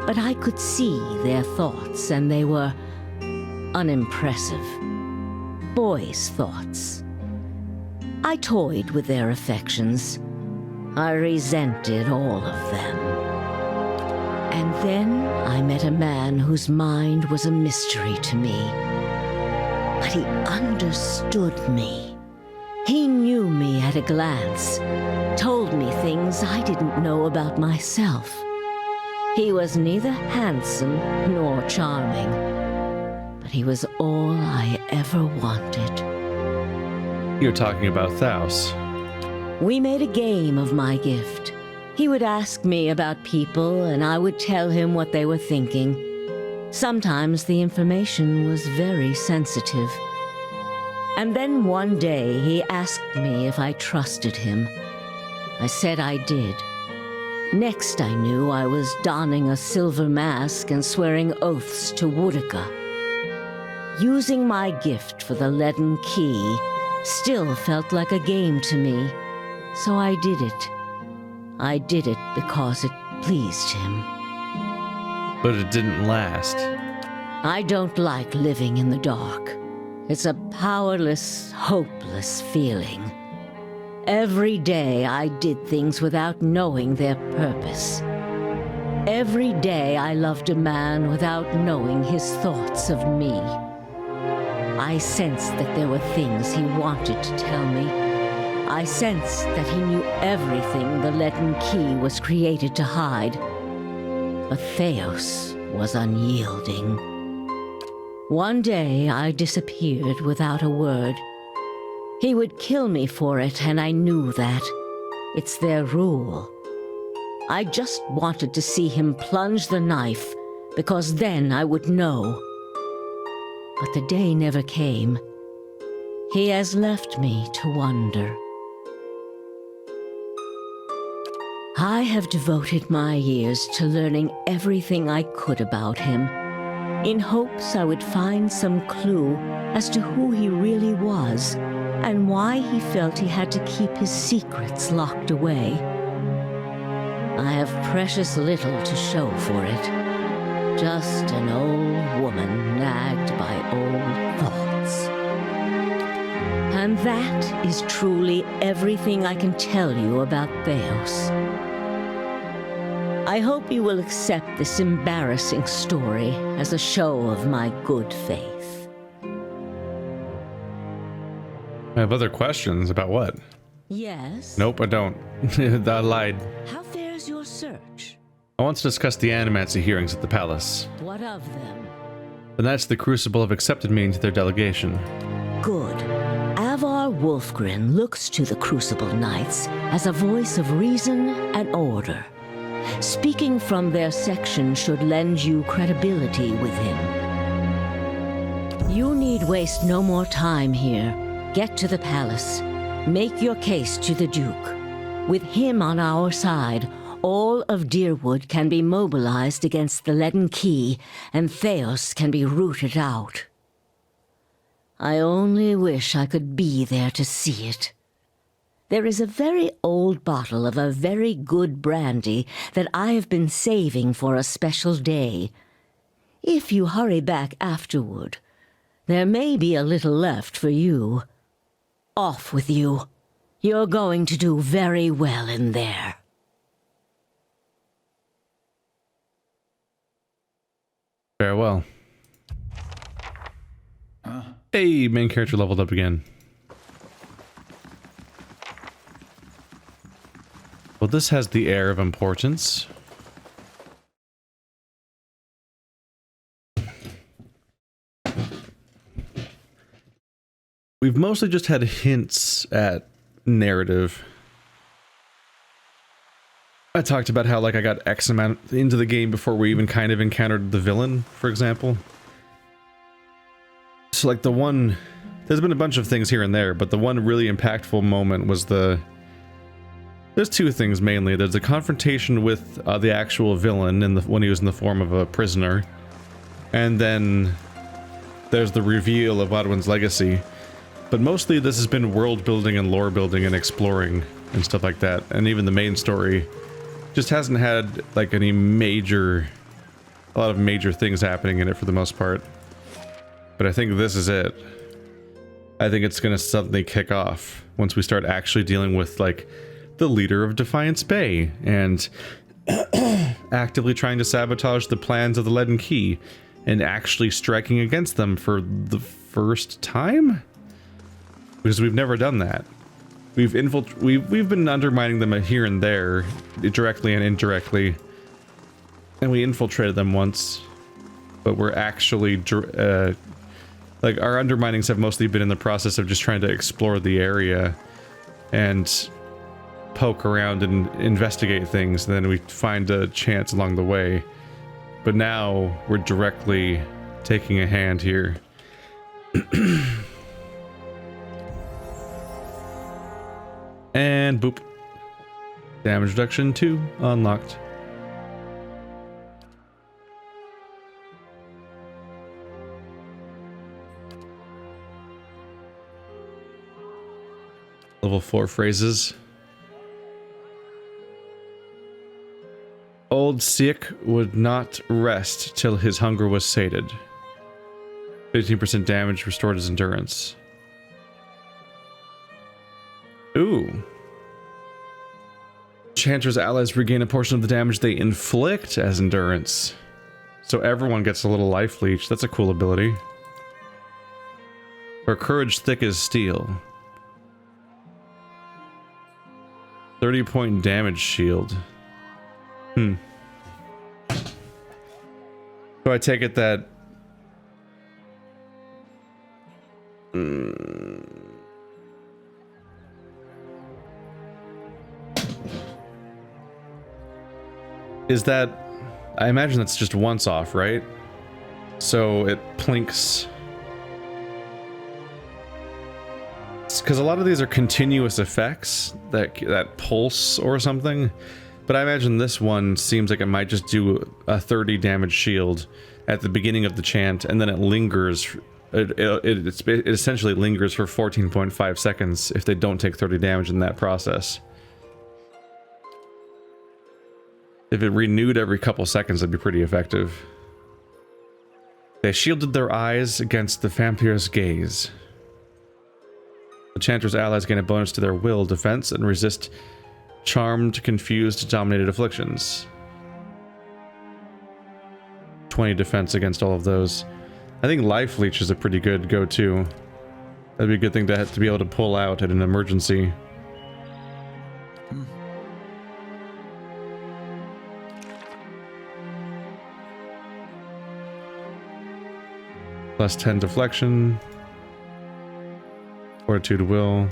but I could see their thoughts, and they were unimpressive. Boys' thoughts. I toyed with their affections. I resented all of them. And then I met a man whose mind was a mystery to me. But he understood me. He knew me at a glance, told me things I didn't know about myself. He was neither handsome nor charming, but he was all I ever wanted. You're talking about Theos. We made a game of my gift. He would ask me about people, and I would tell him what they were thinking. Sometimes the information was very sensitive. And then one day he asked me if I trusted him. I said I did. Next I knew I was donning a silver mask and swearing oaths to Woodica. Using my gift for the leaden key still felt like a game to me, so I did it. I did it because it pleased him. But it didn't last. I don't like living in the dark. It's a powerless, hopeless feeling. Every day I did things without knowing their purpose. Every day I loved a man without knowing his thoughts of me. I sensed that there were things he wanted to tell me. I sensed that he knew everything the leaden key was created to hide. But Theos was unyielding. One day I disappeared without a word. He would kill me for it, and I knew that. It's their rule. I just wanted to see him plunge the knife, because then I would know. But the day never came. He has left me to wonder. I have devoted my years to learning everything I could about him. in hopes I would find some clue as to who he really was and why he felt he had to keep his secrets locked away. I have precious little to show for it. Just an old woman nagged by old thoughts. And that is truly everything I can tell you about Theos. I hope you will accept this embarrassing story as a show of my good faith. I have other questions about what? Yes? Nope, I don't. I lied. How fares your search? I want to discuss the Animancy hearings at the palace. What of them? The Knights of the Crucible have accepted me into their delegation. Good. Avar Wolfgren looks to the Crucible Knights as a voice of reason and order. Speaking from their section should lend you credibility with him. You need waste no more time here. Get to the palace. Make your case to the Duke. With him on our side, all of Deerwood can be mobilized against the Leaden Key, and Theos can be rooted out. I only wish I could be there to see it. There is a very old bottle of a very good brandy that I have been saving for a special day. If you hurry back afterward, there may be a little left for you. Off with you. You're going to do very well in there. Farewell. Hey, main character leveled up again. Well, this has the air of importance. We've mostly just had hints at narrative. I talked about how, like, I got X amount into the game before we even kind of encountered the villain, for example. So, like, the one... There's been a bunch of things here and there, but the one really impactful moment was the... There's two things, mainly. There's the confrontation with the actual villain when he was in the form of a prisoner. And then there's the reveal of Odwin's legacy. But mostly this has been world building and lore building and exploring and stuff like that. And even the main story just hasn't had, like, any major... A lot of major things happening in it for the most part. But I think this is it. I think it's gonna suddenly kick off once we start actually dealing with, like, the leader of Defiance Bay and actively trying to sabotage the plans of the Leaden Key and actually striking against them for the first time? Because we've never done that. We've been undermining them here and there, directly and indirectly, and we infiltrated them once, but we're actually like, our underminings have mostly been in the process of just trying to explore the area and poke around and investigate things, and then we find a chance along the way. But now we're directly taking a hand here. And boop. Damage reduction 2 unlocked. Level 4 phrases. Old Sick would not rest till his hunger was sated. 15% damage restored his endurance. Ooh. Enchanter's allies regain a portion of the damage they inflict as endurance. So everyone gets a little life leech. That's a cool ability. Her courage thick as steel. 30-point damage shield. So I take it that... Is that... I imagine that's just once off, right? So it plinks... Because a lot of these are continuous effects that pulse or something. But I imagine this one seems like it might just do a 30 damage shield at the beginning of the chant, and then it lingers. It essentially lingers for 14.5 seconds if they don't take 30 damage in that process. If it renewed every couple seconds, that'd be pretty effective. They shielded their eyes against the vampire's gaze. The chanter's allies gain a bonus to their will, defense, and resist charmed, confused, dominated afflictions. 20 defense against all of those. I think life leech is a pretty good go-to. That'd be a good thing to be able to pull out in an emergency. Plus 10 deflection. Fortitude will.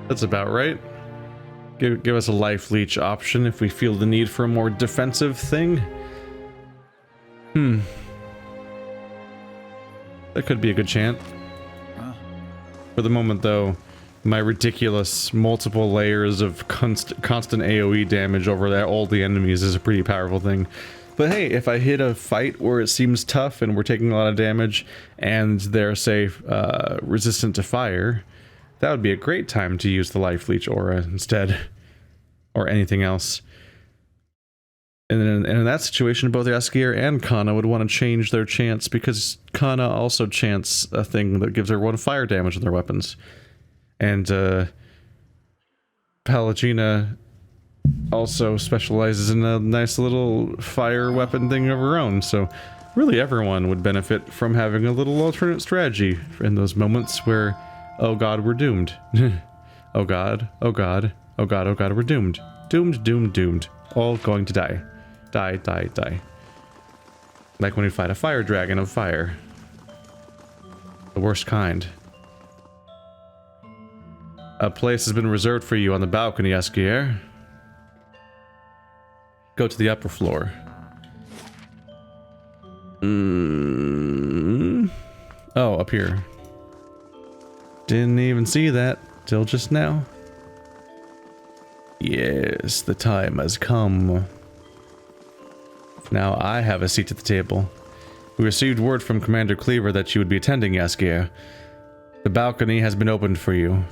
That's about right. Give us a life leech option if we feel the need for a more defensive thing. That could be a good chant. For the moment, though, my ridiculous multiple layers of constant AoE damage over all the enemies is a pretty powerful thing. But hey, if I hit a fight where it seems tough and we're taking a lot of damage and they're, say, resistant to fire, that would be a great time to use the life leech aura instead, or anything else. And in that situation, both Yaskier and Kana would want to change their chants, because Kana also chants a thing that gives everyone fire damage with their weapons. And Pallegina also specializes in a nice little fire weapon thing of her own, so really everyone would benefit from having a little alternate strategy in those moments where, oh god, we're doomed. Oh god, oh god, oh god, oh god, we're doomed. Doomed, doomed, doomed. All going to die. Die, die, die. Like when you fight a fire dragon of fire. The worst kind. A place has been reserved for you on the balcony, Eskier. Go to the upper floor. Oh, up here. Didn't even see that till just now. Yes, the time has come. Now I have a seat at the table. We received word from Commander Cleaver that you would be attending, Yaskier. The balcony has been opened for you.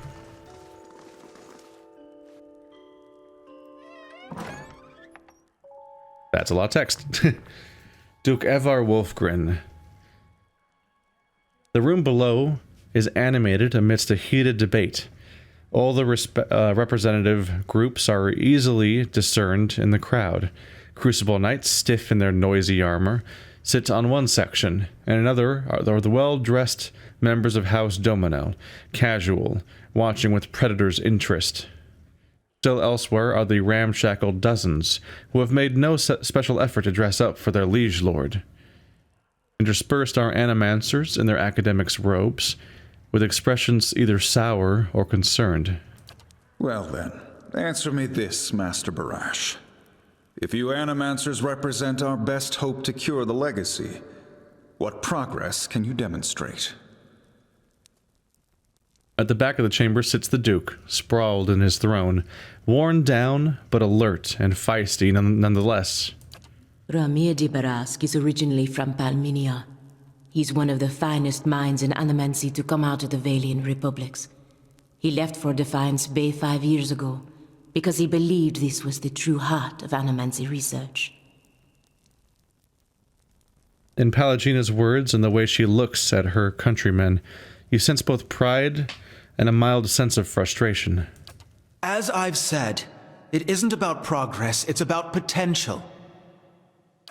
That's a lot of text. Duke Evar Wolfgren. The room below is animated amidst a heated debate. All the representative groups are easily discerned in the crowd. Crucible Knights, stiff in their noisy armor, sit on one section, and another are the well-dressed members of House Domino, casual, watching with predator's interest. Still elsewhere are the ramshackled dozens, who have made no special effort to dress up for their liege lord. Interspersed are animancers in their academics' robes, with expressions either sour or concerned. Well then, answer me this, Master Barash. If you animancers represent our best hope to cure the legacy, what progress can you demonstrate? At the back of the chamber sits the Duke, sprawled in his throne, worn down, but alert and feisty nonetheless. Ramir de Barask is originally from Palminia. He's one of the finest minds in Animancy to come out of the Valian Republics. He left for Defiance Bay 5 years ago, because he believed this was the true heart of Animancy research. In Pallegina's words and the way she looks at her countrymen, you sense both pride and a mild sense of frustration. As I've said, it isn't about progress, it's about potential.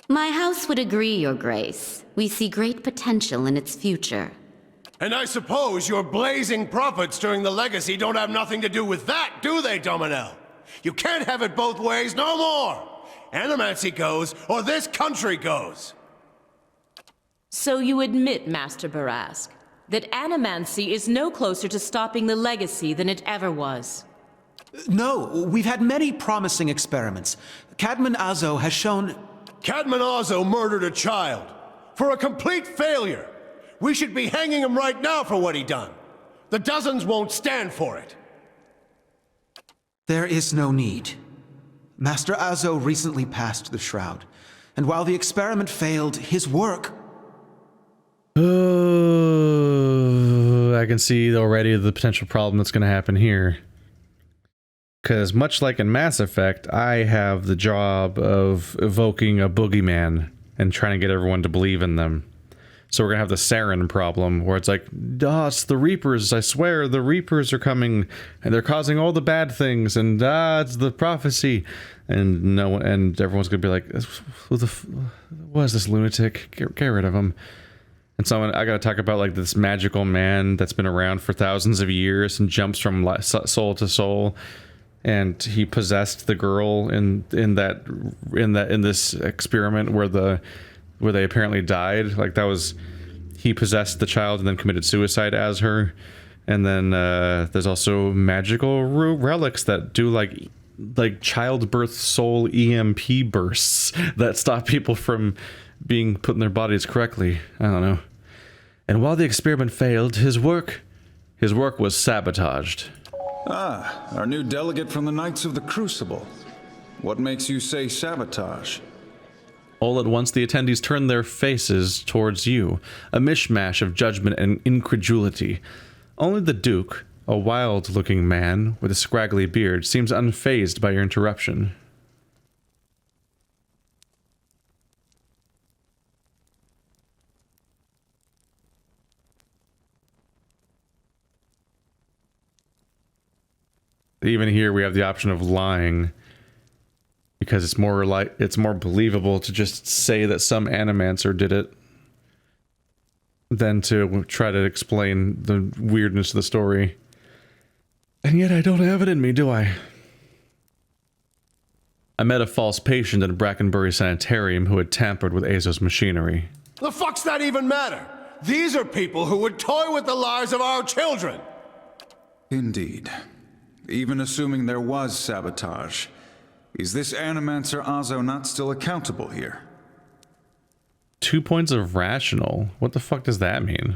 My house would agree, Your Grace. We see great potential in its future. And I suppose your blazing profits during the legacy don't have nothing to do with that, do they, Dominel? You can't have it both ways no more! Animancy goes, or this country goes! So you admit, Master Barask, that Animancy is no closer to stopping the legacy than it ever was. No, we've had many promising experiments. Cadman Azo has shown... Cadman Azo murdered a child. For a complete failure. We should be hanging him right now for what he done. The dozens won't stand for it. There is no need. Master Azo recently passed the Shroud, and while the experiment failed, his work... I can see already the potential problem that's going to happen here. Because much like in Mass Effect, I have the job of evoking a boogeyman and trying to get everyone to believe in them. So we're going to have the Saren problem, where it's like, it's the Reapers, I swear, the Reapers are coming, and they're causing all the bad things, and it's the prophecy. And and everyone's going to be like, what is this lunatic? Get rid of him. And so I got to talk about like this magical man that's been around for thousands of years and jumps from soul to soul. And he possessed the girl in this experiment where they apparently died. Like he possessed the child and then committed suicide as her. And then there's also magical relics that do like childbirth soul EMP bursts that stop people from being put in their bodies correctly. I don't know. And while the experiment failed, his work was sabotaged. Ah, our new delegate from the Knights of the Crucible. What makes you say sabotage? All at once, the attendees turned their faces towards you, a mishmash of judgment and incredulity. Only the Duke, a wild-looking man with a scraggly beard, seems unfazed by your interruption. Even here, we have the option of lying, because it's more believable to just say that some Animancer did it than to try to explain the weirdness of the story. And yet I don't have it in me, do I? I met a false patient at Brackenbury Sanitarium who had tampered with Azo's machinery. The fuck's that even matter? These are people who would toy with the lives of our children. Indeed. Even assuming there was sabotage, is this Animancer Azo not still accountable here? 2 points of rational? What the fuck does that mean?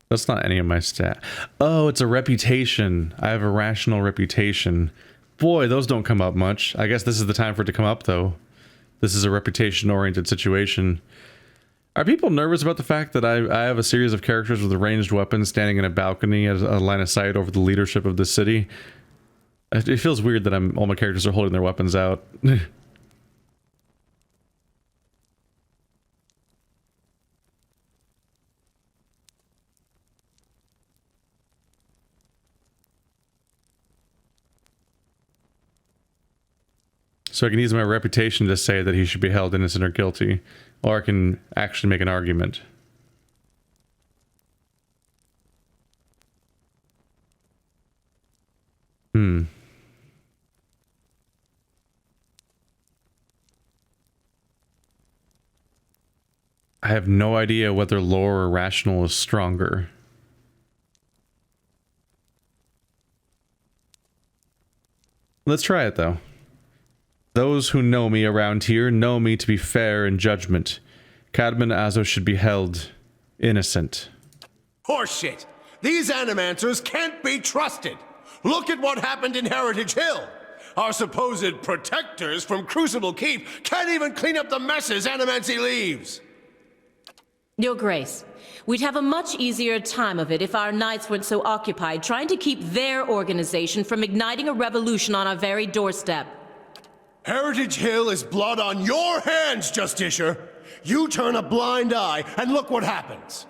That's not any of my stat. Oh, it's a reputation. I have a rational reputation. Boy, those don't come up much. I guess this is the time for it to come up, though. This is a reputation-oriented situation. Are people nervous about the fact that I have a series of characters with ranged weapons standing in a balcony at a line of sight over the leadership of this city? It feels weird that all my characters are holding their weapons out. So I can use my reputation to say that he should be held innocent or guilty. Or I can actually make an argument. I have no idea whether lore or rational is stronger. Let's try it, though. Those who know me around here know me to be fair in judgment. Cadman Azo should be held innocent. Horseshit! These Animancers can't be trusted! Look at what happened in Heritage Hill! Our supposed protectors from Crucible Keep can't even clean up the messes Animancy leaves! Your Grace, we'd have a much easier time of it if our knights weren't so occupied trying to keep their organization from igniting a revolution on our very doorstep. Heritage Hill is blood on your hands, Justiciar! You turn a blind eye, and look what happens!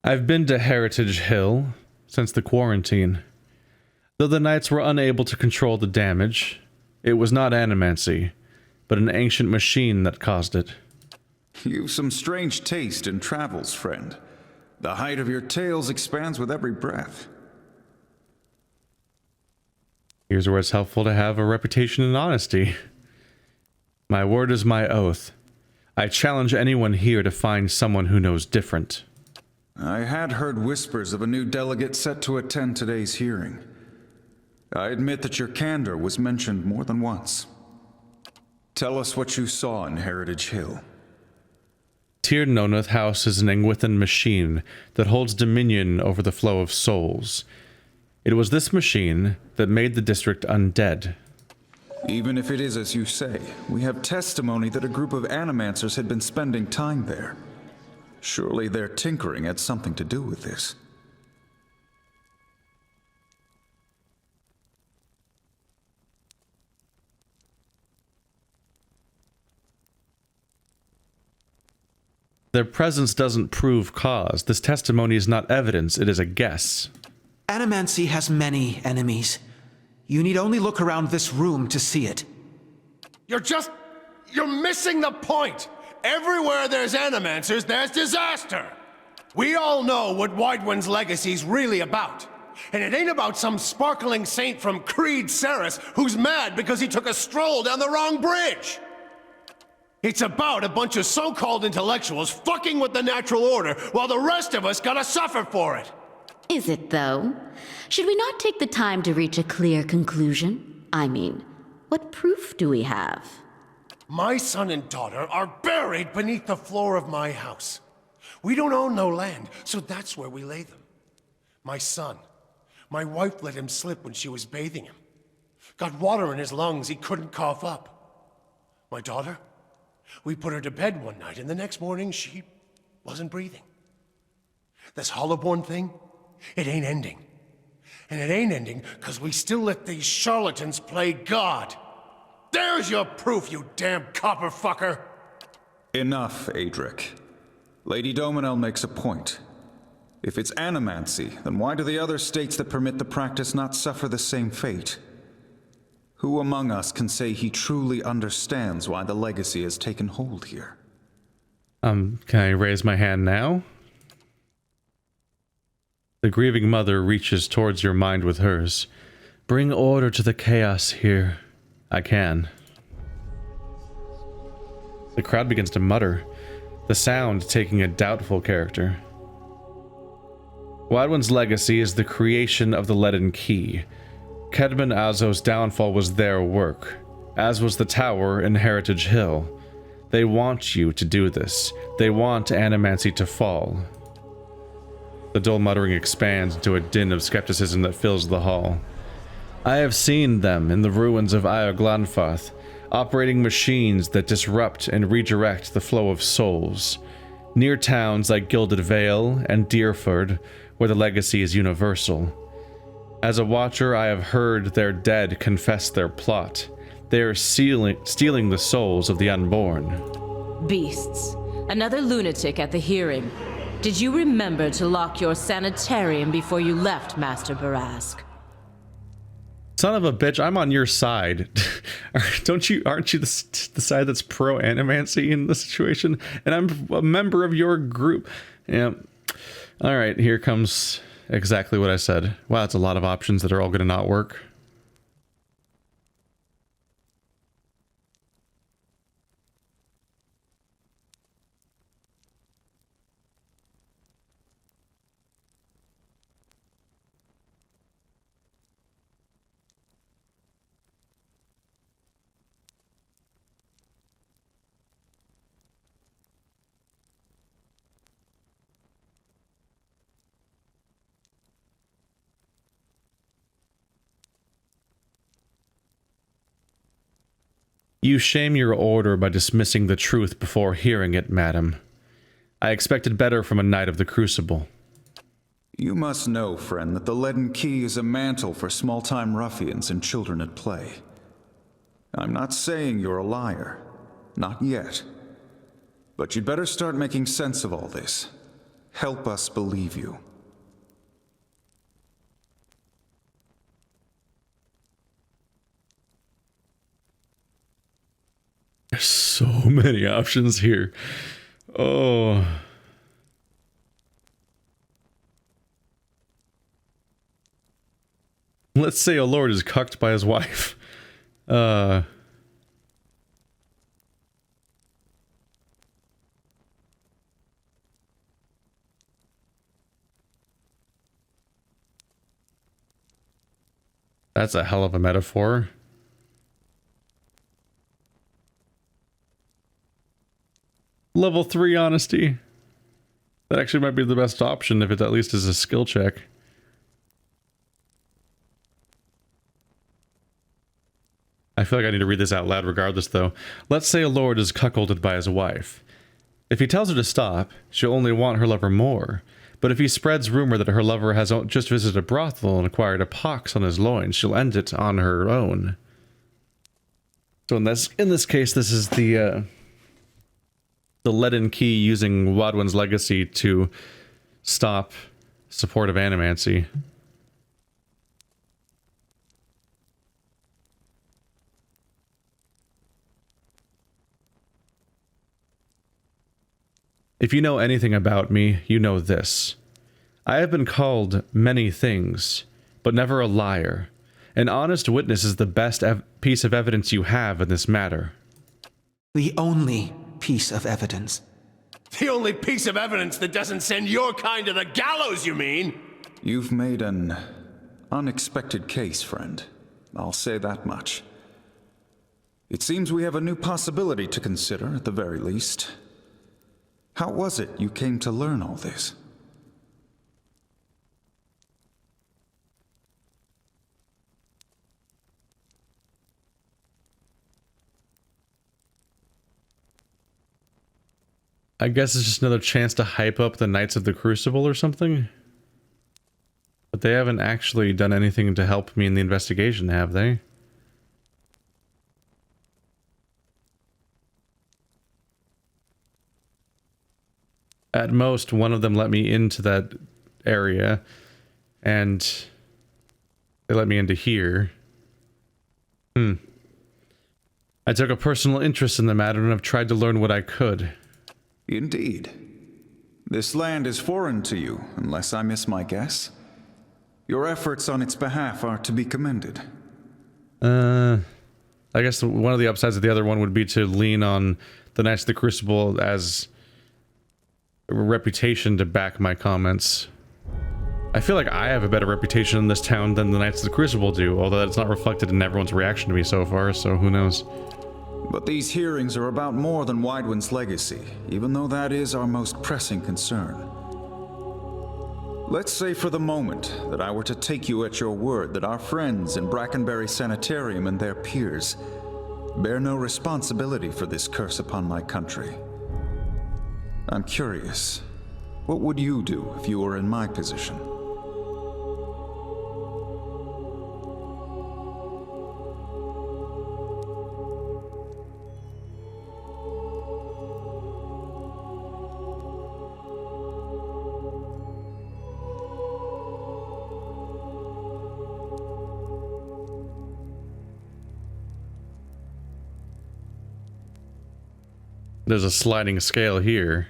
I've been to Heritage Hill since the quarantine. Though the knights were unable to control the damage, It was not Animancy, but an ancient machine that caused it. You've some strange taste in travels, friend. The height of your tales expands with every breath. Here's where it's helpful to have a reputation in honesty. My word is my oath. I challenge anyone here to find someone who knows different. I had heard whispers of a new delegate set to attend today's hearing. I admit that your candor was mentioned more than once. Tell us what you saw in Heritage Hill. Tir Nonath houses an Engwithan machine that holds dominion over the flow of souls. It was this machine that made the district undead. Even if it is as you say, we have testimony that a group of animancers had been spending time there. Surely their tinkering had something to do with this. Their presence doesn't prove cause. This testimony is not evidence, it is a guess. Animancy has many enemies. You need only look around this room to see it. You're missing the point! Everywhere there's animancers, there's disaster! We all know what Widewind's legacy's really about. And it ain't about some sparkling saint from Creed Ceres who's mad because he took a stroll down the wrong bridge! It's about a bunch of so-called intellectuals fucking with the natural order while the rest of us gotta suffer for it! Is it, though? Should we not take the time to reach a clear conclusion? I mean, what proof do we have? My son and daughter are buried beneath the floor of my house. We don't own no land, so that's where we lay them. My son, my wife let him slip when she was bathing him. Got water in his lungs he couldn't cough up. My daughter, we put her to bed one night, and the next morning she wasn't breathing. This Hollowborn thing, it ain't ending. And it ain't ending because we still let these charlatans play God. There's your proof, you damn copper fucker! Enough, Adric. Lady Dominel makes a point. If it's Animancy, then why do the other states that permit the practice not suffer the same fate? Who among us can say he truly understands why the legacy has taken hold here? Can I raise my hand now? The grieving mother reaches towards your mind with hers. Bring order to the chaos here. I can. The crowd begins to mutter, the sound taking a doubtful character. Widewind's legacy is the creation of the leaden key. Kedman Azo's downfall was their work, as was the tower in Heritage Hill. They want you to do this. They want Animancy to fall. The dull muttering expands into a din of skepticism that fills the hall. I have seen them in the ruins of Ioglanfath, operating machines that disrupt and redirect the flow of souls, near towns like Gilded Vale and Deerford, where the legacy is universal. As a watcher, I have heard their dead confess their plot. They are stealing the souls of the unborn. Beasts. Another lunatic at the hearing. Did you remember to lock your sanitarium before you left, Master Barask? Son of a bitch, I'm on your side. Aren't you the side that's pro-Animancy in this situation? And I'm a member of your group. Yeah. All right, here comes exactly what I said. Wow, that's a lot of options that are all going to not work. You shame your order by dismissing the truth before hearing it, madam. I expected better from a Knight of the Crucible. You must know, friend, that the leaden key is a mantle for small-time ruffians and children at play. I'm not saying you're a liar. Not yet. But you'd better start making sense of all this. Help us believe you. many options here. Oh. Let's say a lord is cucked by his wife. That's a hell of a metaphor. Level 3 honesty. That actually might be the best option if it at least is a skill check. I feel like I need to read this out loud regardless though. Let's say a lord is cuckolded by his wife. If he tells her to stop, she'll only want her lover more. But if he spreads rumor that her lover has just visited a brothel and acquired a pox on his loins, she'll end it on her own. So in this case, this is the leaden key using Wadwin's legacy to stop support of Animancy. If you know anything about me, you know this. I have been called many things, but never a liar. An honest witness is the best piece of evidence you have in this matter. The only piece of evidence. The only piece of evidence that doesn't send your kind to the gallows, you mean? You've made an unexpected case, friend. I'll say that much. It seems we have a new possibility to consider, at the very least. How was it you came to learn all this? I guess it's just another chance to hype up the Knights of the Crucible or something? But they haven't actually done anything to help me in the investigation, have they? At most, one of them let me into that area, and they let me into here. I took a personal interest in the matter and have tried to learn what I could. Indeed. This land is foreign to you, unless I miss my guess. Your efforts on its behalf are to be commended. I guess one of the upsides of the other one would be to lean on the Knights of the Crucible as a reputation to back my comments. I feel like I have a better reputation in this town than the Knights of the Crucible do, although that's not reflected in everyone's reaction to me so far, so who knows. But these hearings are about more than Wydwin's legacy, even though that is our most pressing concern. Let's say for the moment that I were to take you at your word that our friends in Brackenbury Sanitarium and their peers bear no responsibility for this curse upon my country. I'm curious, what would you do if you were in my position? There's a sliding scale here.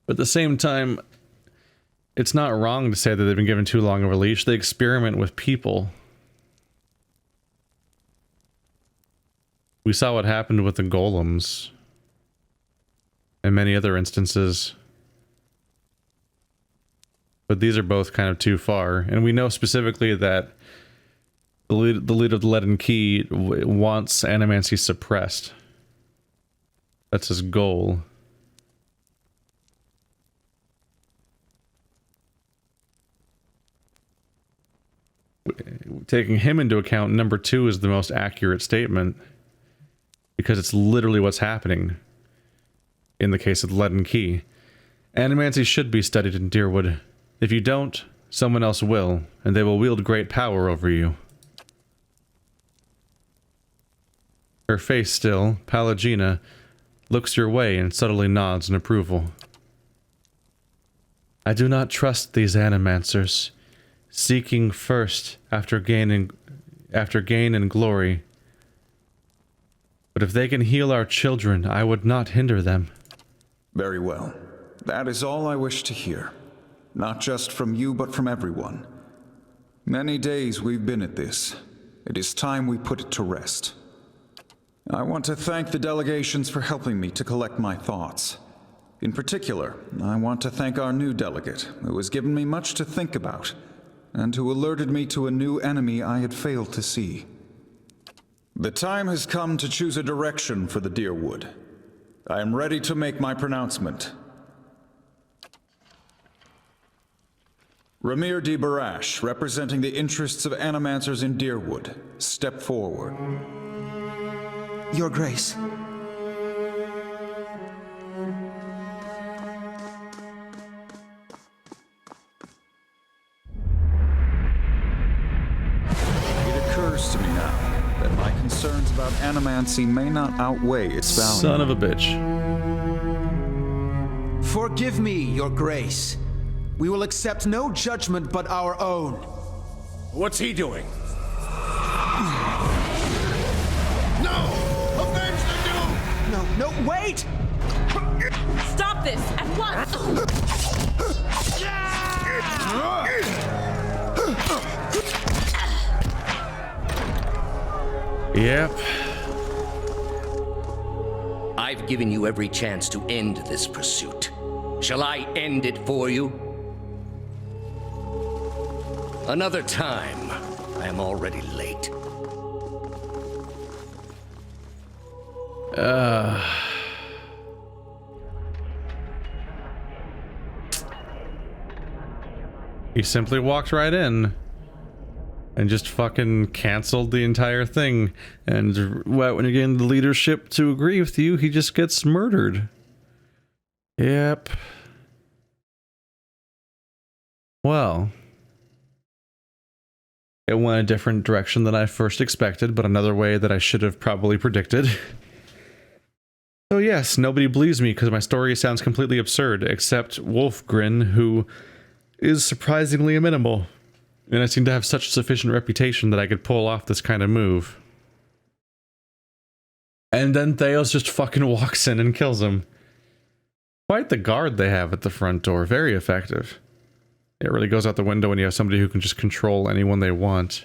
But at the same time, it's not wrong to say that they've been given too long of a leash. They experiment with people. We saw what happened with the golems and many other instances. But these are both kind of too far. And we know specifically that the leader of the Leaden Key wants Animancy suppressed. That's his goal. Taking him into account, number 2 is the most accurate statement. Because it's literally what's happening in the case of the Leaden Key. Animancy should be studied in Deerwood. If you don't, someone else will, and they will wield great power over you. Her face still, Pallegina looks your way and subtly nods in approval. I do not trust these animancers, seeking first after gain and glory. But if they can heal our children, I would not hinder them. Very well. That is all I wish to hear. Not just from you, but from everyone. Many days we've been at this. It is time we put it to rest. I want to thank the delegations for helping me to collect my thoughts. In particular, I want to thank our new delegate, who has given me much to think about, and who alerted me to a new enemy I had failed to see. The time has come to choose a direction for the Deerwood. I am ready to make my pronouncement. Ramir D. Barash, representing the interests of animancers in Deerwood, step forward. Your Grace. It occurs to me now that my concerns about Animancy may not outweigh its value. Son of a bitch. Forgive me, Your Grace. We will accept no judgment but our own. What's he doing? No! Avenge the Doom! No, wait! Stop this at once! Yep. I've given you every chance to end this pursuit. Shall I end it for you? Another time. I am already late. He simply walked right in and just fucking canceled the entire thing. And when you're getting the leadership to agree with you, he just gets murdered. Yep. Well, it went a different direction than I first expected, but another way that I should have probably predicted. So yes, nobody believes me because my story sounds completely absurd, except Wolfgren, who is surprisingly amenable. And I seem to have such sufficient reputation that I could pull off this kind of move. And then Theos just fucking walks in and kills him. Quite the guard they have at the front door. Very effective. It really goes out the window when you have somebody who can just control anyone they want.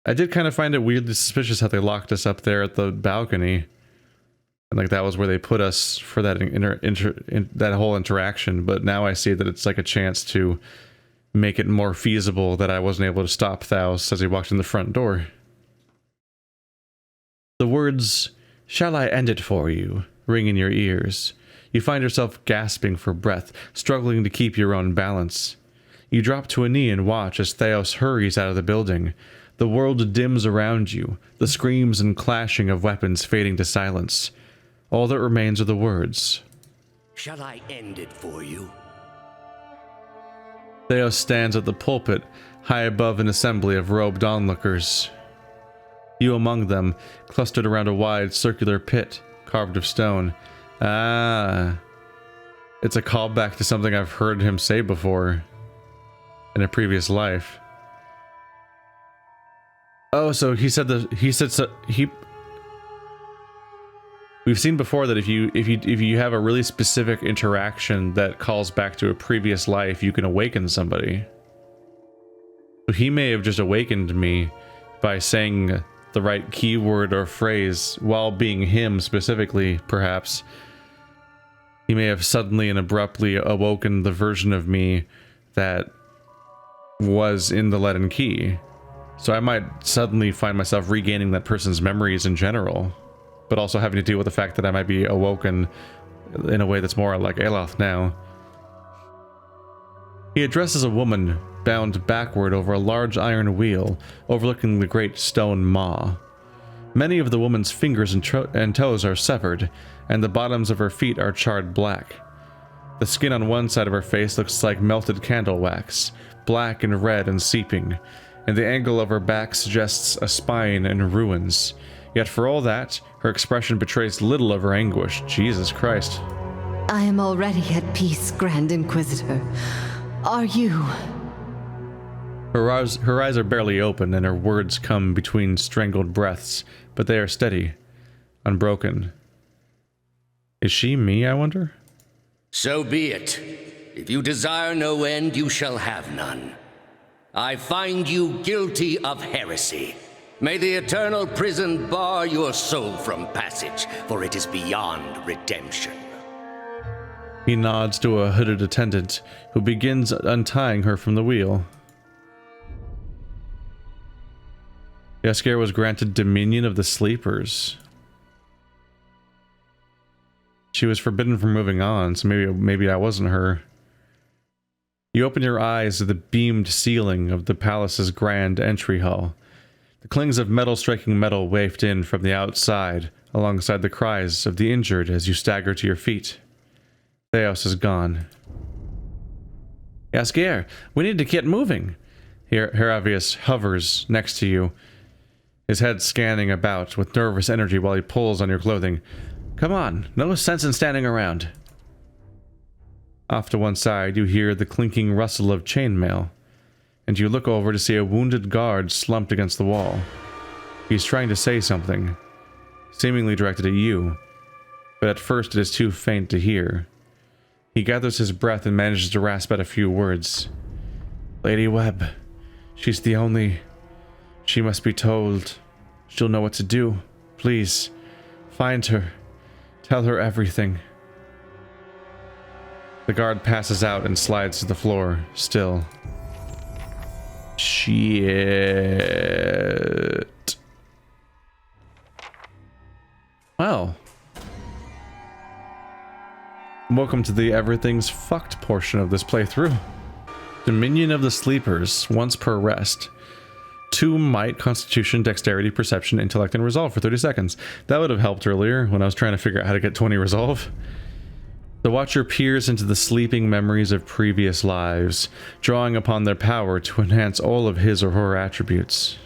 I did kind of find it weirdly suspicious how they locked us up there at the balcony. And like that was where they put us for that that whole interaction. But now I see that it's like a chance to make it more feasible that I wasn't able to stop Theos as he walked in the front door. The words, "Shall I end it for you?" ring in your ears. You find yourself gasping for breath, struggling to keep your own balance. You drop to a knee and watch as Theos hurries out of the building. The world dims around you, the screams and clashing of weapons fading to silence. All that remains are the words. Shall I end it for you? Theos stands at the pulpit, high above an assembly of robed onlookers. You among them, clustered around a wide circular pit, carved of stone. Ah, it's a callback to something I've heard him say before in a previous life. Oh, so he said we've seen before that if you have a really specific interaction that calls back to a previous life, you can awaken somebody. So he may have just awakened me by saying the right keyword or phrase while being him specifically, perhaps. He may have suddenly and abruptly awoken the version of me that was in the leaden key. So I might suddenly find myself regaining that person's memories in general, but also having to deal with the fact that I might be awoken in a way that's more like Eloth now. He addresses a woman bound backward over a large iron wheel overlooking the great stone maw. Many of the woman's fingers and toes are severed, and the bottoms of her feet are charred black. The skin on one side of her face looks like melted candle wax, black and red and seeping, and the angle of her back suggests a spine in ruins. Yet for all that, her expression betrays little of her anguish. Jesus Christ. I am already at peace, Grand Inquisitor. Are you? Her eyes are barely open, and her words come between strangled breaths, but they are steady, unbroken. Is she me, I wonder? So be it. If you desire no end, you shall have none. I find you guilty of heresy. May the eternal prison bar your soul from passage, for it is beyond redemption. He nods to a hooded attendant, who begins untying her from the wheel. Jaskier was granted dominion of the sleepers. She was forbidden from moving on, so maybe that wasn't her. You open your eyes to the beamed ceiling of the palace's grand entry hall. The clings of metal striking metal waft in from the outside, alongside the cries of the injured as you stagger to your feet. Theos is gone. Jaskier, we need to get moving. Heravius hovers next to you, his head scanning about with nervous energy while he pulls on your clothing. Come on, no sense in standing around. Off to one side, you hear the clinking rustle of chainmail, and you look over to see a wounded guard slumped against the wall. He's trying to say something, seemingly directed at you, but at first it is too faint to hear. He gathers his breath and manages to rasp out a few words. Lady Webb, she's the only... She must be told. She'll know what to do. Please, find her. Tell her everything. The guard passes out and slides to the floor, still. Shit. Well. Welcome to the everything's fucked portion of this playthrough. Dominion of the Sleepers, once per rest. 2 might, constitution, dexterity, perception, intellect, and resolve for 30 seconds. That would have helped earlier when I was trying to figure out how to get 20 resolve. The Watcher peers into the sleeping memories of previous lives, drawing upon their power to enhance all of his or her attributes.